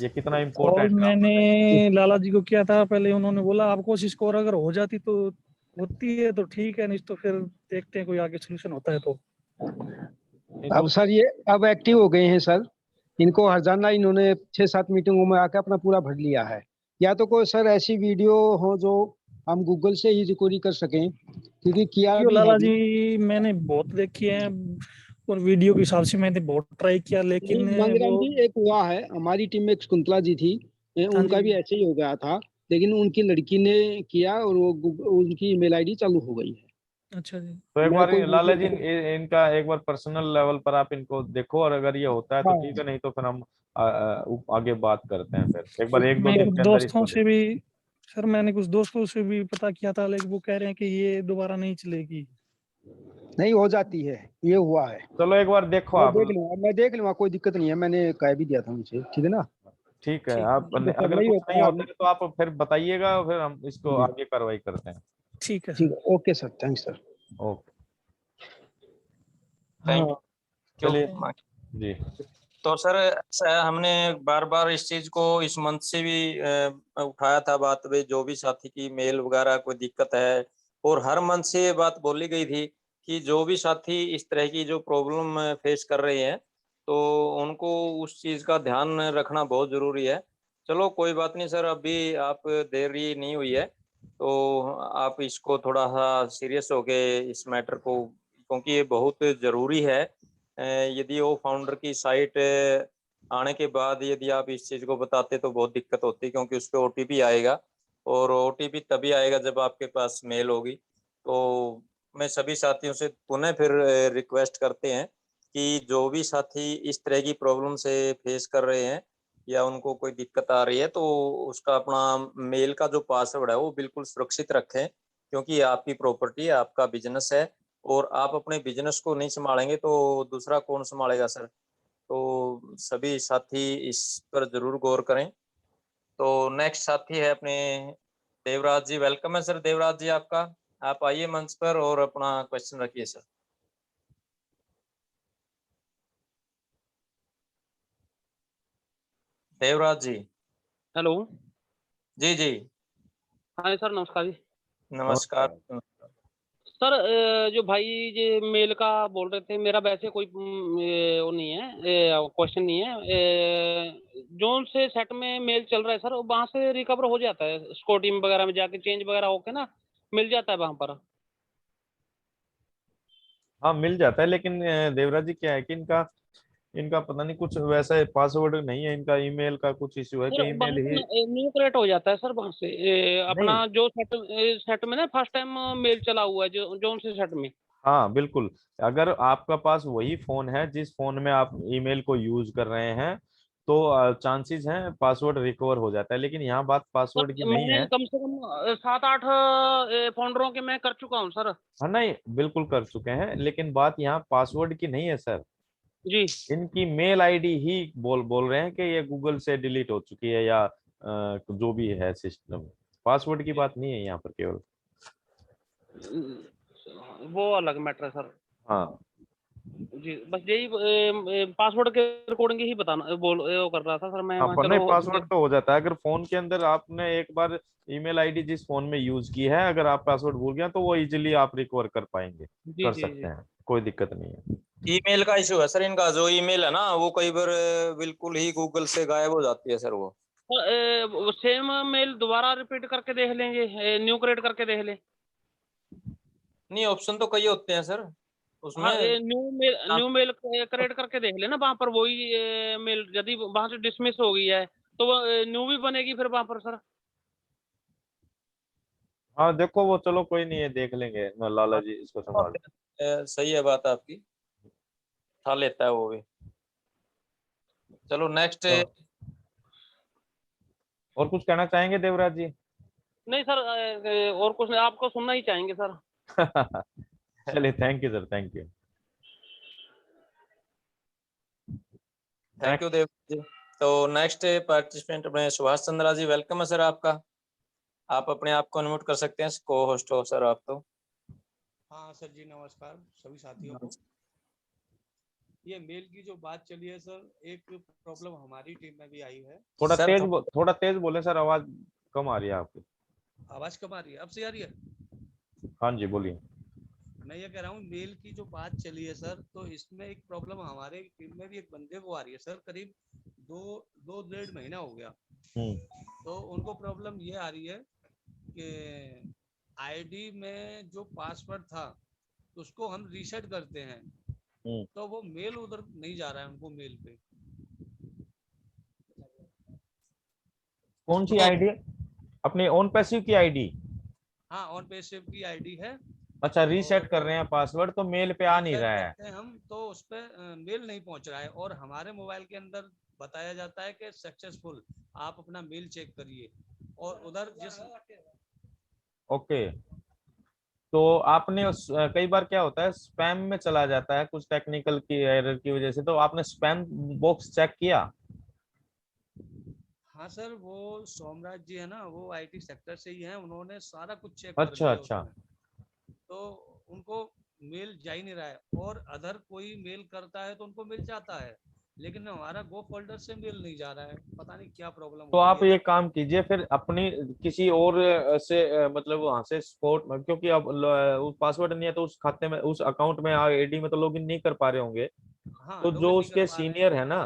ये कितना कॉल इम्पोर्टेंट काम मैंने है। लाला जी को किया था पहले, उन्होंने बोला आप कोशिश करो, अगर हो जाती तो होती है तो ठीक है, नहीं तो फिर देखते हैं कोई आगे सोल्यूशन होता है तो। अब सर ये अब एक्टिव हो गए हैं सर। इनको हरजाना इन्होंने 6-7 मीटिंगों में आकर अपना पूरा भर लिया है। या तो कोई सर ऐसी वीडियो हो जो हम गूगल से ही रिकॉर्ड कर सकें, क्योंकि किया वीडियो भी है लाला भी। जी मैंने बहुत देखी है, और वीडियो के हिसाब से मैंने बहुत ट्राई किया, लेकिन नहीं, मांगेराम वो। जी एक हुआ है, हमारी टीम में एक शकुंतला जी थी, हाँ उनका जी। भी ऐसे ही हो गया था, लेकिन उनकी लड़की ने किया और वो उनकी ईमेल आईडी चालू हो गई है। अच्छा जी। तो एक मैं बार कोई लाला जी, वीडियो। इनका एक बार पर्सनल लेवल पर आप इनको देखो, और अगर ये होता है तो हाँ, ठीक है, नहीं तो फिर हम आगे बात करते हैं। फिर एक बार एक दो मैं दिन कुछ के अंदर दोस्तों इसको से देखो। भी सर, मैंने कुछ दोस्तों से भी पता किया था, लेकिन वो कह रहे हैं कि ये दोबारा नहीं चलेगी। नहीं हो जाती है, ये हुआ है। चलो एक बार देखो मैं आप। देख लूंगा, कोई दिक्कत नहीं है, मैंने कह भी दिया था उनसे, ठीक है ना। ठीक है, ठीक आप तो सर अगर नहीं कुछ नहीं होता होता है। है तो आप फिर बताइएगा, फिर हम इसको जी, आगे कार्रवाई करते हैं। ठीक है ठीक सर। है, okay sir, thanks sir. Okay, thank हाँ, यू। चलिए जी। तो सर हमने बार बार इस चीज को इस मंथ से भी उठाया था बात में, जो भी साथी की मेल वगैरह कोई दिक्कत है, और हर मंथ से ये बात बोली गई थी कि जो भी साथी इस तरह की जो प्रॉब्लम फेस कर रहे हैं तो उनको उस चीज का ध्यान रखना बहुत जरूरी है। चलो कोई बात नहीं सर, अभी आप देरी नहीं हुई है तो आप इसको थोड़ा सा सीरियस होके इस मैटर को, क्योंकि ये बहुत जरूरी है। यदि वो फाउंडर की साइट आने के बाद यदि आप इस चीज को बताते तो बहुत दिक्कत होती, क्योंकि उस पर ओटीपी आएगा, और ओटीपी तभी आएगा जब आपके पास मेल होगी। तो मैं सभी साथियों से पुनः फिर रिक्वेस्ट करते हैं कि जो भी साथी इस तरह की प्रॉब्लम से फेस कर रहे हैं या उनको कोई दिक्कत आ रही है तो उसका अपना मेल का जो पासवर्ड है वो बिल्कुल सुरक्षित रखें, क्योंकि ये आपकी प्रॉपर्टी है, आपका बिजनेस है, और आप अपने बिजनेस को नहीं संभालेंगे तो दूसरा कौन संभालेगा सर। तो सभी साथी इस पर जरूर गौर करें। तो नेक्स्ट साथी है अपने देवराज जी। वेलकम है सर देवराज जी आपका। आप आइए मंच पर और अपना क्वेश्चन रखिए सर। देवराज जी। हेलो। जी जी। हाँ सर, नमस्कार जी। नमस्कार। सर जो भाई ये मेल का बोल रहे थे, मेरा वैसे कोई वो नहीं है, क्वेश्चन नहीं है। जोन से सेट में मेल चल रहा है सर, वहाँ से रिकवर हो जाता है, स्कोर टीम वगैरह में जाके चेंज वगैरह होके ना मिल जाता है वहाँ पर। हाँ, मिल जाता है, लेकिन देवराज जी क्या है कि इनका इनका पता नहीं कुछ वैसा पासवर्ड नहीं है, इनका ईमेल का कुछ इश्यू है सर कि ईमेल वहाँ ही से न्यू क्रिएट हो जाता है सर वहाँ से, अपना नहीं। जो सेट में ना फर्स्ट टाइम मेल चला हुआ है जो जोन से सेट में। हाँ बिल्कुल, अगर आपका पास वही फोन है जिस फोन में आप ईमेल को यूज कर रहे हैं, तो चांसेस हैं पासवर्ड रिकवर हो जाता है, लेकिन यहाँ बात पासवर्ड की नहीं मैंने है। कम से कम 7-8 फाउंडरों के मैं कर चुका हूँ सर। हाँ नहीं, बिल्कुल कर चुके हैं, लेकिन बात यहाँ पासवर्ड की नहीं है सर। जी। इनकी मेल आईडी ही बोल रहे हैं कि ये गूगल से डिलीट हो चुकी है, या जो भी है सिस्टम। पासवर्ड की बात नहीं है यहाँ पर केवल। वो अलग मैटर है सर। हाँ जी, बस यही पासवर्ड के अकॉर्डिंग ही बताना वो कर रहा था सर मैं। हाँ, पर नहीं, चलो पासवर्ड तो हो जाता है। अगर फोन के अंदर आपने एक बार ईमेल आईडी जिस फोन में यूज की है, अगर आप पासवर्ड भूल गए तो वो इजीली आप रिकवर कर पाएंगे, जी कर जी सकते जी। हैं, कोई दिक्कत नहीं है। ईमेल का इशू है सर, इनका जो ईमेल है ना वो कई बार बिल्कुल ही गूगल से गायब हो जाती है सर वो। सेम मेल दोबारा रिपीट करके देख लेंगे, न्यू क्रिएट करके देख लें। नहीं, ऑप्शन तो कई होते हैं सर उसमें। हाँ, न्यू मेल क्रिएट करके देख लेना वहां पर, वही मेल यदि वहां से डिसमिस हो गई है तो वो न्यू भी बनेगी फिर वहां पर सर। हाँ देखो, वो चलो कोई नहीं है, देख लेंगे, लाला जी इसको संभाल। सही है बात आपकी, उठा लेता है वो भी। चलो नेक्स्ट। और कुछ कहना चाहेंगे देवराज जी? नहीं सर, और कुछ नहीं, आपको सुनना ही चाहेंगे सर। चलिए, thank you sir, thank you. Thank you Dev ji. तो नेक्स्ट पार्टिसिपेंट अपने सुभाष चंद्रा जी, वेलकम है सर आपका। आप अपने आप को अनम्यूट कर सकते हैं, को होस्ट हो सर आप तो। हाँ सर जी, नमस्कार सभी साथियों को। ये मेल की जो बात चली है सर, एक प्रॉब्लम हमारी टीम में भी आई है। थोड़ा तेज बोले सर, आवाज कम आ रही है आपकी। आवाज कम आ रही है? अब सही आ रही है? हाँ जी, बोलिए। मैं ये कह रहा हूँ मेल की जो बात चली है सर, तो इसमें एक प्रॉब्लम हमारे टीम में भी एक बंदे को आ रही है सर। करीब 2-2.5 महीना हो गया। तो उनको प्रॉब्लम ये आ रही है कि आईडी में जो पासवर्ड था उसको हम रीसेट करते हैं तो वो मेल उधर नहीं जा रहा है उनको मेल पे। कौन सी आईडी? अपनी ओन पैसिव की आईडी? हाँ, ऑन पेसिव की आईडी है। अच्छा, रीसेट कर रहे हैं पासवर्ड तो मेल पे आ नहीं रहा है। करते हैं हम तो उस पे मेल नहीं पहुंच रहा है, और हमारे मोबाइल के अंदर बताया जाता है कि सक्सेसफुल, आप अपना मेल चेक करिए। और उधर जिस ओके, तो आपने कई बार क्या होता है, स्पैम में चला जाता है कुछ टेक्निकल की एरर की वजह से, तो आपने स्पैम बॉक्स चेक किया? हाँ सर, वो सोमराज जी है ना, वो आईटी सेक्टर से ही हैं, उन्होंने सारा कुछ चेक कर अच्छा लिया अच्छा। उसमें। तो उनको मेल जा ही नहीं रहा है, और अदर कोई मेल करता है तो उनको मिल जाता है, लेकिन हमारा गो फोल्डर से मेल नहीं जा रहा है। पता नहीं क्या प्रॉब्लम तो हो आप रही है। ये काम कीजिए फिर, अपनी किसी और से मतलब वहां से स्पोर्ट, क्योंकि अब पासवर्ड नहीं है तो उस खाते में, उस अकाउंट में, आईडी में तो लॉगिन नहीं कर पा रहे होंगे। हाँ, तो जो लॉगिन नहीं कर उसके पा रहे हैं। सीनियर है ना,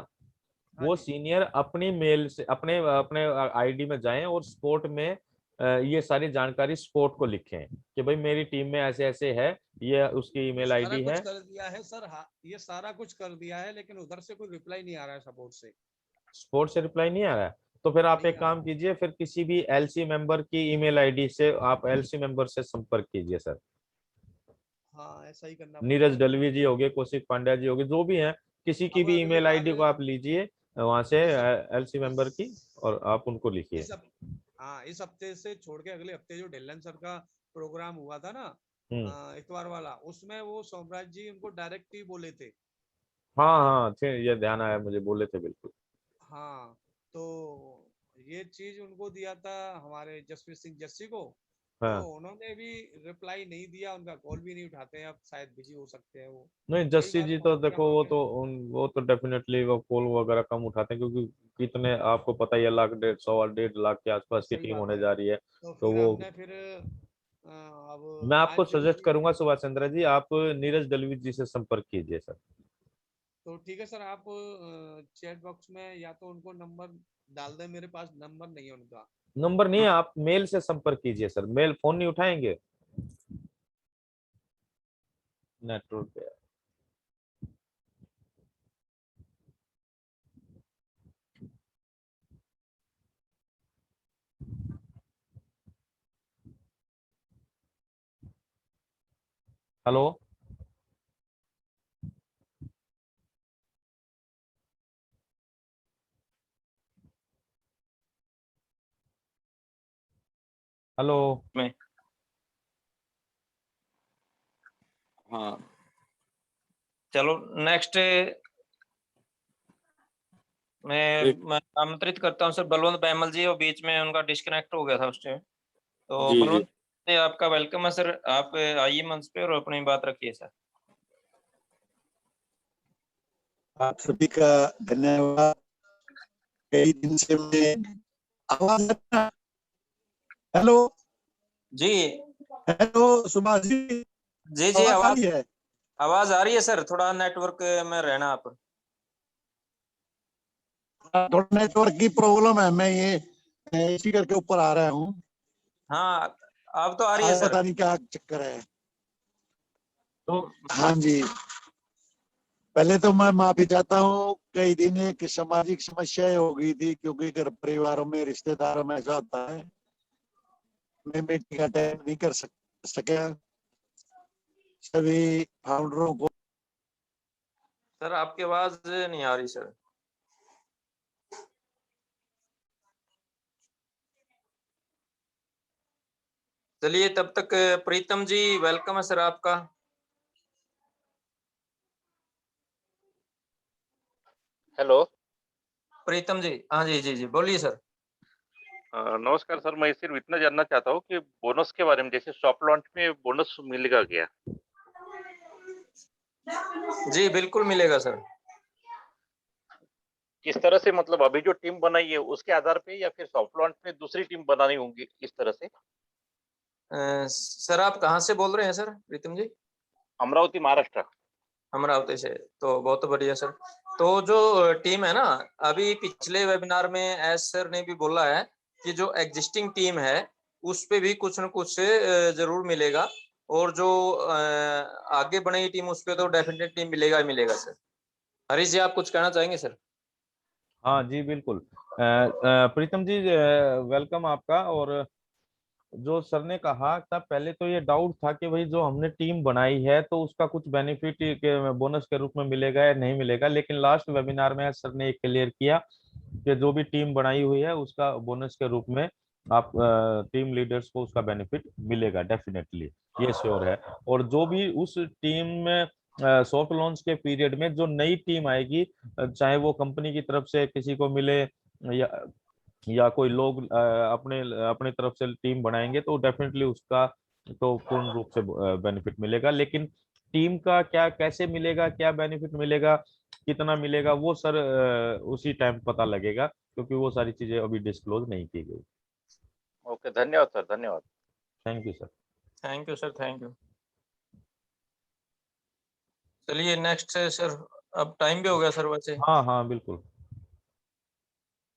हाँ वो जी। सीनियर अपनी मेल से अपने अपने आईडी में जाएं और स्पोर्ट में ये सारी जानकारी स्पोर्ट को लिखें कि भाई मेरी टीम में ऐसे ऐसे है, ये उसकी ईमेल सारा आईडी कुछ है। कर दिया है सर। हाँ, ये सारा कुछ कर दिया है, लेकिन उधर से कोई रिप्लाई नहीं आ रहा है सपोर्ट से। स्पोर्ट से रिप्लाई नहीं आ रहा है, तो फिर आप एक काम कीजिए, फिर किसी भी एलसी मेंबर की ईमेल आईडी से आप एलसी मेंबर से संपर्क कीजिए सर। हाँ, ऐसा ही करना नीरज पड़ेगा। दलवी जी होगे, कौशिक पांड्या जी होगे, जो भी हैं, किसी की अब भी अगली ईमेल बार आईडी को आप लीजिए वहां से, एलसी मेंबर की, और आप उनको लिखिए। इस हफ्ते से छोड़ के अगले हफ्ते जो ढिल्लन सर का प्रोग्राम हुआ था ना, इतवार वाला, उसमें वो सोमराज जी उनको डायरेक्ट ही बोले थे। हाँ हाँ, ये ध्यान आया मुझे, बोले थे बिल्कुल। हाँ, तो ये चीज उनको दिया था हमारे जसवीर सिंह जस्सी को। तो हाँ उन्होंने भी रिप्लाई नहीं दिया, उनका कॉल भी नहीं उठाते हैं, अब शायद बिजी हो सकते हैं वो। नहीं, कई जस्सी बार जी तो फोन किया देखो, वहाँ वो पे। तो वो तो डेफिनेटली वो कॉल वगैरह कम उठाते हैं, क्योंकि कितने आपको पता ही है, लाख 1.5 के आसपास की सही टीम बात होने है। जा रही है। तो तो फिर वो, हमने फिर अब मैं आपको आज जो सजेस्ट भी। करूंगा सुभाष चंद्र जी, आप नीरज दलवी जी से संपर्क कीजिए सर। तो ठीक है सर, आप चैट बॉक्स में या तो उनको नंबर डाल दें, मेरे पास नंबर नहीं है उनका। नंबर नहीं है, आप मेल से संपर्क कीजिए सर, मेल, फोन नहीं उठाएंगे। नेटवर्क पे। हेलो। हेलो में। हाँ चलो नेक्स्ट मैं आमंत्रित करता हूँ सर बलवंत बैमल जी, और बीच में उनका डिस्कनेक्ट हो गया था उस टाइम। तो जी, बलवंत जी आपका वेलकम है सर, आप आइए मंच पे और अपनी बात रखिए सर। आप सभी का धन्यवाद। कई दिन से मैं आवाज हेलो जी हेलो सुभाष जी जी आवाज आ रही है? आवाज आ रही है सर, थोड़ा नेटवर्क में रहना आप। थोड़ा नेटवर्क की प्रॉब्लम है, मैं ये स्पीकर के ऊपर आ रहा हूँ। हाँ अब तो आ रही है सर। पता नहीं क्या चक्कर है। तो हाँ जी, पहले तो मैं माफी चाहता हूँ, कई दिन एक सामाजिक समस्याएं हो गई थी, क्योंकि घर परिवारों में रिश्तेदारों में ऐसा होता है, मैं मीटिंग अटेंड नहीं कर सका। सभी फाउंडरों को सर आपकी आवाज नहीं आ रही सर। चलिए तब तक प्रीतम जी वेलकम है सर आपका। हेलो प्रीतम जी, हाँ जी जी जी बोलिए सर। नमस्कार सर, मैं सिर्फ इतना जानना चाहता हूँ कि बोनस के बारे में, जैसे सॉफ्ट लॉन्च में बोनस मिलेगा क्या? जी बिल्कुल मिलेगा सर। किस तरह से, मतलब अभी जो टीम बनाई है उसके आधार पे, या फिर सॉफ्ट लॉन्च में दूसरी टीम बनानी होगी इस तरह से? सर आप कहाँ से बोल रहे हैं सर प्रीतम जी? अमरावती महाराष्ट्र। अमरावती से, तो बहुत बढ़िया सर। तो जो टीम है ना, अभी पिछले वेबिनार में एस सर ने भी बोला है कि जो एग्जिस्टिंग टीम है उस पे भी कुछ न कुछ जरूर मिलेगा, और जो आगे बढ़ेगी टीम उस पे तो डेफिनेट टीम मिलेगा ही मिलेगा सर। हरीश जी आप कुछ कहना चाहेंगे सर? हाँ जी बिल्कुल। प्रीतम जी वेलकम आपका। और जो सर ने कहा था, पहले तो ये डाउट था कि भाई जो हमने टीम बनाई है तो उसका कुछ बेनिफिट के बोनस के रूप में मिलेगा या नहीं मिलेगा, लेकिन लास्ट वेबिनार में सर ने क्लियर किया कि जो भी टीम बनाई हुई है उसका बोनस के रूप में आप टीम लीडर्स को उसका बेनिफिट मिलेगा डेफिनेटली, ये श्योर है। और जो भी उस टीम में सॉफ्ट लॉन्च के पीरियड में जो नई टीम आएगी, चाहे वो कंपनी की तरफ से किसी को मिले या कोई लोग अपने अपने तरफ से टीम बनाएंगे, तो डेफिनेटली उसका तो पूर्ण रूप से बेनिफिट मिलेगा। लेकिन टीम का क्या, कैसे मिलेगा, क्या बेनिफिट मिलेगा, कितना मिलेगा, वो सर उसी टाइम पता लगेगा, क्योंकि वो सारी चीजें अभी डिस्क्लोज नहीं की गई। ओके, धन्यवाद सर, धन्यवाद। Thank you sir. Thank you sir, thank you. चलिए नेक्स्ट सर, अब टाइम भी हो गया सर वैसे, हाँ हाँ बिल्कुल।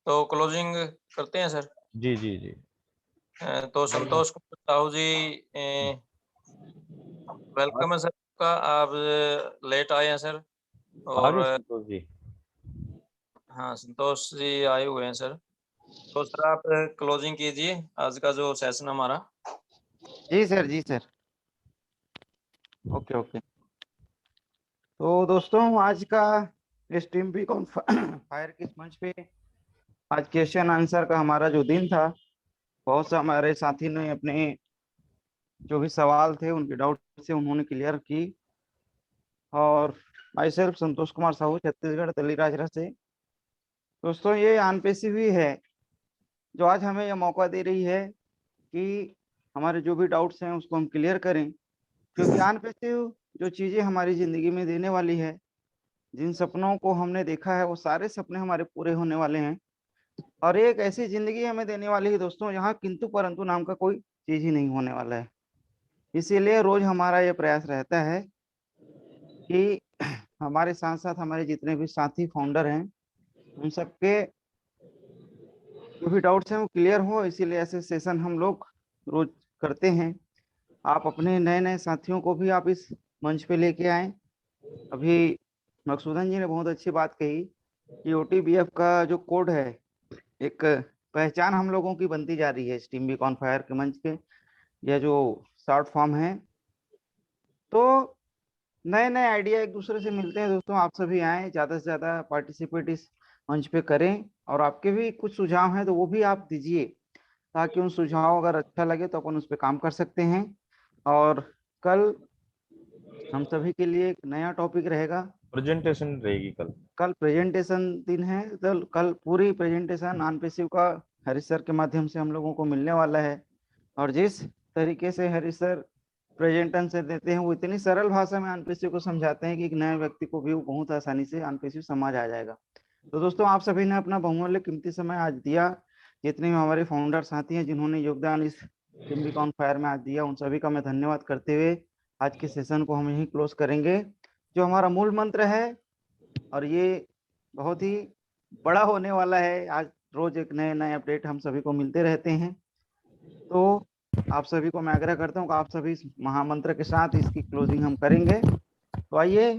तो क्लोजिंग करते हैं सर। जी जी जी। तो संतोष कुमार साहू जी वेलकम है सर आपका, आप लेट आए हैं सर। और संतोष जी, हाँ संतोष जी आए हुए हैं सर। तो सर आप क्लोजिंग कीजिए आज का जो सेशन हमारा। जी सर, जी सर। Okay okay. तो दोस्तों आज का इस टीम भी फायर के मंच पे आज क्वेश्चन आंसर का हमारा जो दिन था, बहुत से हमारे साथी ने अपने जो भी सवाल थे उनके डाउट से उन्होंने क्लियर की। और माई सेल्फ संतोष कुमार साहू, छत्तीसगढ़ तलीराजरा से। दोस्तों ये अनपेशी हुई है जो आज हमें यह मौका दे रही है कि हमारे जो भी डाउट्स हैं उसको हम क्लियर करें, क्योंकि अनपेशी जो चीज़ें हमारी ज़िंदगी में देने वाली है, जिन सपनों को हमने देखा है वो सारे सपने हमारे पूरे होने वाले हैं। और एक ऐसी जिंदगी हमें देने वाली है दोस्तों, यहाँ किंतु परंतु नाम का कोई चीज ही नहीं होने वाला है। इसीलिए रोज हमारा ये प्रयास रहता है कि हमारे साथ साथ हमारे जितने भी साथी फाउंडर हैं उन सबके जो भी डाउट्स हैं वो क्लियर हो, इसीलिए ऐसे सेशन हम लोग रोज करते हैं। आप अपने नए नए साथियों को भी आप इस मंच पे लेके आए। अभी मकसूदन जी ने बहुत अच्छी बात कही कि OTBF का जो कोड है, एक पहचान हम लोगों की बनती जा रही है इस टीम बी फायर के मंच के, यह जो शॉर्ट फॉर्म है। तो नए नए आइडिया एक दूसरे से मिलते हैं दोस्तों। आप सभी आए, ज़्यादा से ज़्यादा पार्टिसिपेट इस मंच पे करें, और आपके भी कुछ सुझाव हैं तो वो भी आप दीजिए, ताकि उन सुझाव अगर अच्छा लगे तो अपन उस पर काम कर सकते हैं। और कल हम सभी के लिए एक नया टॉपिक रहेगा, प्रेजेंटेशन रहेगी कल। कल प्रेजेंटेशन दिन है, तो कल पूरी प्रेजेंटेशन नॉन पैसिव का हरीश सर के माध्यम से हम लोगों को मिलने वाला है। और जिस तरीके से हरीश सर प्रेजेंटेशन देते हैं वो इतनी सरल भाषा में अनपेसिव को समझाते हैं कि एक नए व्यक्ति को भी बहुत आसानी से अनपेसिव समझ आ जाएगा। तो दोस्तों आप सभी ने अपना बहुमूल्य कीमती समय आज दिया, जितने भी हमारे फाउंडर साथी हैं जिन्होंने योगदान इस टिम्बिकॉन फायर में आज दिया, उन सभी का मैं धन्यवाद करते हुए आज के सेशन को हम यहीं क्लोज करेंगे। जो हमारा मूल मंत्र है, और ये बहुत ही बड़ा होने वाला है, आज रोज एक नए नए अपडेट हम सभी को मिलते रहते हैं। तो आप सभी को मैं आग्रह करता हूँ कि आप सभी इस महामंत्र के साथ इसकी क्लोजिंग हम करेंगे। तो आइए,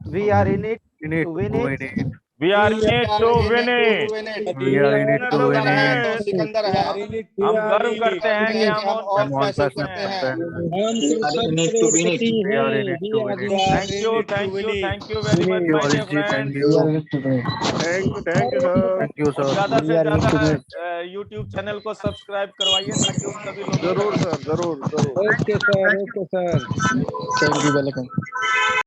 we are in it to win it, We are in it to win it. We are in it to win it. Sikandar है, हम गर्व करते हैं कि हम हम ऑन पैसे करते हैं। Thank you very much, my dear friend। Thank you sir। ज्यादा से ज्यादा YouTube चैनल को सब्सक्राइब करवाइए ताकि उन सभी लोगों जरूर सर, जरूर जरूर। Okay sir, okay sir. Thank you, welcome.